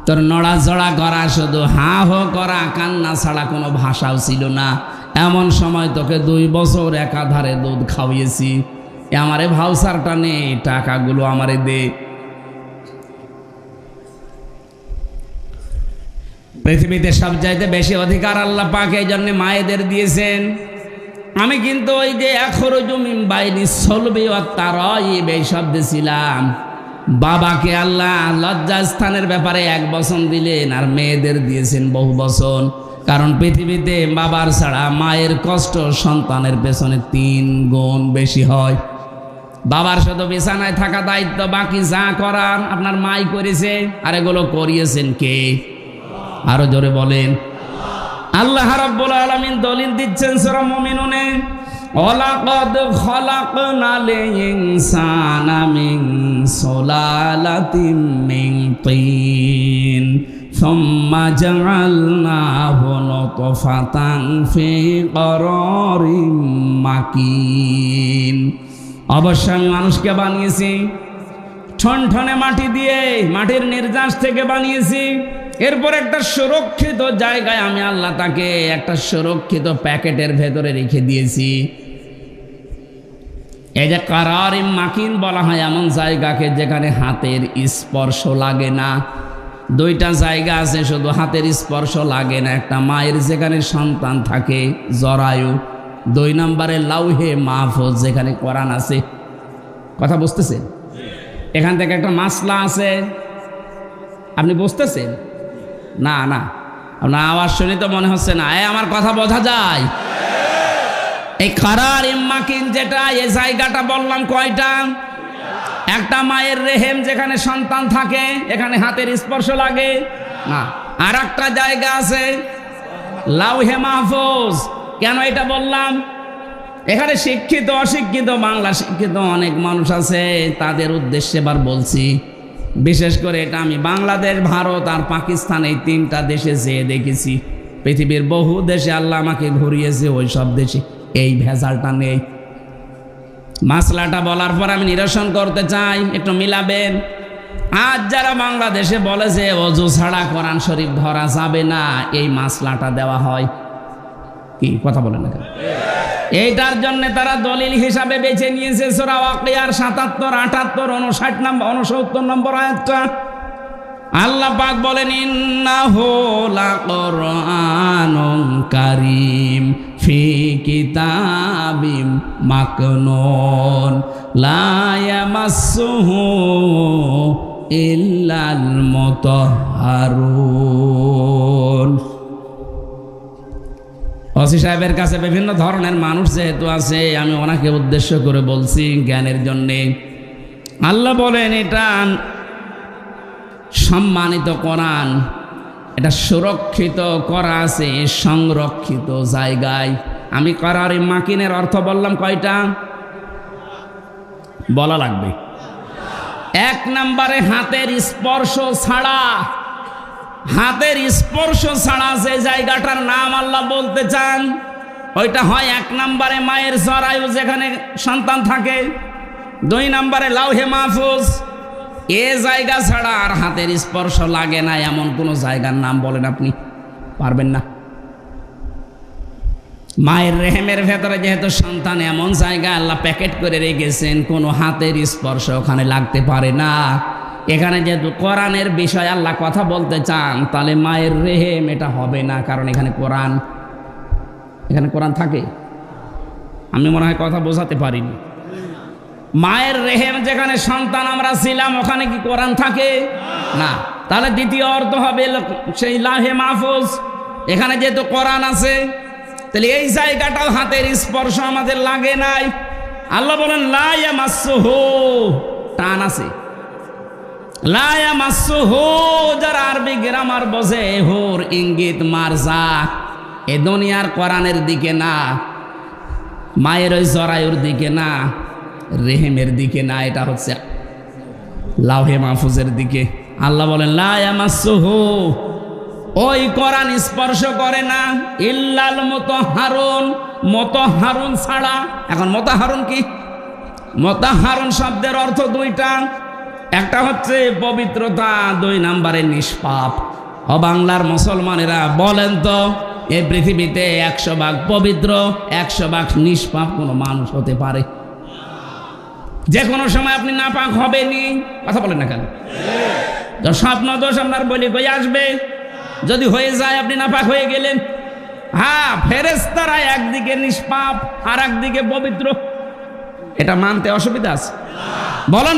A: তোর নড়াচড়া করা, শুধু হা হো করা, কান্না ছাড়া কোনো ভাষাও ছিল না। এমন সময় তোকে 2 বছর একাধারে দুধ খাওয়িয়েছি। আমারে ভাউচারটা নে, টাকাগুলো আমারে দে। পৃথিবীতে সবচাইতে বেশি অধিকার আল্লাহ পাক এই জন্য মায়েদের দিয়েছেন। আমি কিন্তু ওই যে আখরুজু মিন বাইনি সলবি ওয়া তারাইব এই শব্দে ছিলাম। বাবাকে আল্লাহ লজ্জাস্থানের ব্যাপারে 1 বচন দিলেন, আর মেয়েদের দিয়েছেন বহু বচন। কারণ পৃথিবীতে বাবার ছাড়া মায়ের কষ্ট সন্তানের পেছনে 3 গুণ বেশি হয়। বাবার শুধু বিছানায় থাকা দায়িত্ব, বাকি যা করার আপনার মাই করেছে, আর এগুলো করিয়েছেন কে? আরো জোরে বলেন। আল্লাহ রাব্বুল আলামিন দলিল দিচ্ছেন সূরা মুমিনুনে, ওয়ালাকাদ খালাকনাল ইনসানা মিন সুলালাতিন মিন তিন সুম্মা জাআলনাহু নুতফাতান ফি করারিম মাকিন। অবশ্যই আমি মানুষকে বানিয়েছি ঠনঠনে মাটি দিয়ে, মাটির নির্যাস থেকে বানিয়েছি। এরপর একটা সুরক্ষিত জায়গায় আমি আল্লাহ তাকে একটা সুরক্ষিত প্যাকেটের ভেতরে রেখে দিয়েছি। এই যে কারারিম মাকিন বলা হয় এমন জায়গাকে যেখানে হাতের স্পর্শ লাগে না। 2টা জায়গা আছে শুধু হাতের স্পর্শ লাগে না। একটা মায়ের যেখানে সন্তান থাকে জরায়ু, 2 নম্বরে লাউহে মাহফুজ যেখানে কোরআন আছে। কথা বুঝতেছেন? এখান থেকে একটা মাসলা আছে, আপনি বুঝতেছেন? না না, আপনার আওয়াজ শুনে তো মনে হচ্ছে না। আমার কথা বোঝা যায়? এই কারারিম মাকিন যেটা, এই জায়গাটা বললাম কয়টা? একটা মায়ের রেহেম যেখানে সন্তান থাকে, এখানে হাতের স্পর্শ লাগে না। আর একটা জায়গা আছে লাউহে মাহফুজ। কেন এটা বললাম? এখানে শিক্ষিত অশিক্ষিত বাংলা শিক্ষিত অনেক মানুষ আছে, তাদের উদ্দেশ্যে এবার বলছি। বিশেষ করে এটা আমি বাংলাদেশ, ভারত আর পাকিস্তান এই তিনটা দেশে যেয়ে দেখেছি। পৃথিবীর বহু দেশে আল্লাহ আমাকে ঘুরিয়েছে, ওই সব দেশে এই ভেজালটা নেই। মাসলাটা বলার পর আমি নিরসন করতে চাই, একটু মিলাবেন। আজ যারা বাংলাদেশে বলে যে অজু ছাড়া কোরআন শরীফ ধরা যাবে না, এই মাসলাটা দেওয়া হয় কি কথা বলেন না কেন? এইটার জন্য তারা দলিল হিসাবে বেছে নিয়েছে সূরা ওয়াকিয়ার ৭৭, ৭৮, ৬৯ নম্বর আয়াতটা। আল্লাহ পাক বলেন, ইন্নাহু লাকুরআনুন কারীম ফি কিতাবিম মাকনুন লা ইয়ামাসসুহু ইল্লাল মুতাহহারুন। ওসি সাহেবের কাছে বিভিন্ন ধরনের মানুষ যেহেতু আছে, আমি ওনাকে উদ্দেশ্য করে বলছি জ্ঞানের জন্যে। আল্লাহ বলেন এটা সম্মানিত কোরআন, এটা সুরক্ষিত করা আছে সংরক্ষিত জায়গায়। আমি করারি মাকিনের অর্থ বললাম কয়টা বলা লাগবে? এক নম্বরে হাতের স্পর্শ ছাড়া, হাতের স্পর্শ ছাড়া যে জায়গাটার নাম আল্লাহ বলতে চান, ওইটা হয় এক নম্বরে মায়ের জরায়ু যেখানে সন্তান থাকে, ২ নম্বরে লাউহে মাহফুজ। এ জায়গা ছাড়া আর হাতের স্পর্শ লাগে না এমন কোন জায়গার নাম বলেন আপনি, পারবেন না। মায়ের রেহেমের ভেতরে যেহেতু সন্তান, এমন জায়গা আল্লাহ প্যাকেট করে রেখেছেন, কোনো হাতের স্পর্শ ওখানে লাগতে পারে না। এখানে যেহেতু কোরআনের বিষয় আল্লাহ কথা বলতে চান, তাহলে মায়ের রেহেম এটা হবে না, কারণ এখানে কোরআন থাকে। আমি মনে হয় কথা বোঝাতে পারিনি। মায়ের রেহেম যেখানে সন্তান আমরা ছিলাম, ওখানে কি কোরআন থাকে না? তাহলে দ্বিতীয় অর্থ হবে সেই লাহে মাহফুজ, এখানে যেহেতু কোরআন আছে, তাহলে এই জায়গাটাও হাতের স্পর্শ আমাদের লাগে নাই। আল্লাহ বলেন লা ইয়ামাসসুহু, টান আছে, লা ইয়ামাসসুহু। যারা আরবি গ্রামার বোঝে, হুর ইঙ্গিত মারজা এ দুনিয়ার কোরআনের দিকে না, মায়ের ওই জরায়ুর দিকে না, রেহেমের দিকে না, এটা হচ্ছে লাউহে মাহফুজের দিকে। আল্লাহ বলেন লা ইয়ামাসসুহু, ওই কোরআন স্পর্শ করে না, ইল্লাল মুতাহহারুন, মুতাহহারুন ছাড়া। এখন মুতাহহারুন কি? মুতাহহারুন শব্দের অর্থ দুইটা, একটা হচ্ছে পবিত্রতা, ২ নম্বরে নিষ্পাপ। ও বাংলার মুসলমানেরা বলেন তো, এই পৃথিবীতে ১০০ ভাগ পবিত্র ১০০ ভাগ নিষ্পাপ কোনো মানুষ হতে পারে? যে কোনো সময় আপনি নাপাক হবেনি, কথা বলেন না কেন? তো স্বপ্ন দোষ আপনার বলি কই আসবে? যদি হয়ে যায় আপনি নাপাক হয়ে গেলেন। হ্যাঁ, ফেরেশতারা একদিকে নিষ্পাপ আর একদিকে পবিত্র, এটা মানতে অসুবিধা আছে? বলেন।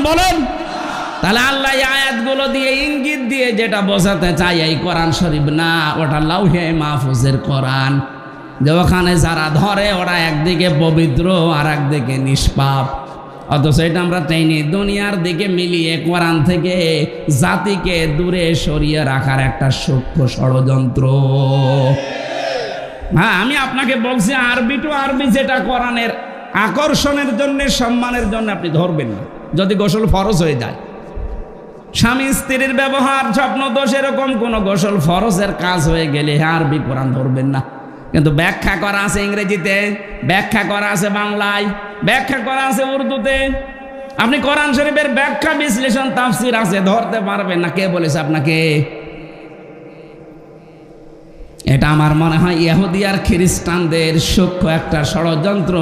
A: তাহলে আল্লাহ এই আয়াতগুলো দিয়ে ইঙ্গিত দিয়ে যেটা বোঝাতে চাই, এই কোরআন শরীফ না, ওটা লাউহে মাহফুজের কোরআন। যে ওখানে যারা ধরে ওরা একদিকে পবিত্র আর একদিকে নিষ্পাপ। অথচ এটা আমরা চাইনি, দুনিয়ার দিকে মিলিয়ে কোরআন থেকে জাতিকে দূরে সরিয়ে রাখার একটা সূক্ষ্ম ষড়যন্ত্র। হ্যাঁ, আমি আপনাকে বলছি আরবি টু আরবি যেটা কোরআনের আকর্ষণের জন্য, সম্মানের জন্য আপনি ধরবেন না। যদি গোসল ফরজ হয়ে যায়, স্বামী স্ত্রীর ব্যবহার, স্বপ্ন দোষ, এরকম কোন গোসল ফরজের কাজ হয়ে গেলে আরবি কোরআন ধরবেন না। কিন্তু ব্যাখ্যা করা আছে ইংরেজিতে, ব্যাখ্যা করা আছে বাংলায়, ব্যাখ্যা করা আছে উর্দুতে। আপনি কোরআন শরীফের ব্যাখ্যা বিশ্লেষণ তাফসির আছে, ধরতে পারবেন না। কে বলেছে আপনাকে? এটা আমার মনে হয় ইহুদি আর খ্রিস্টানদের সূক্ষ্ম একটা ষড়যন্ত্র।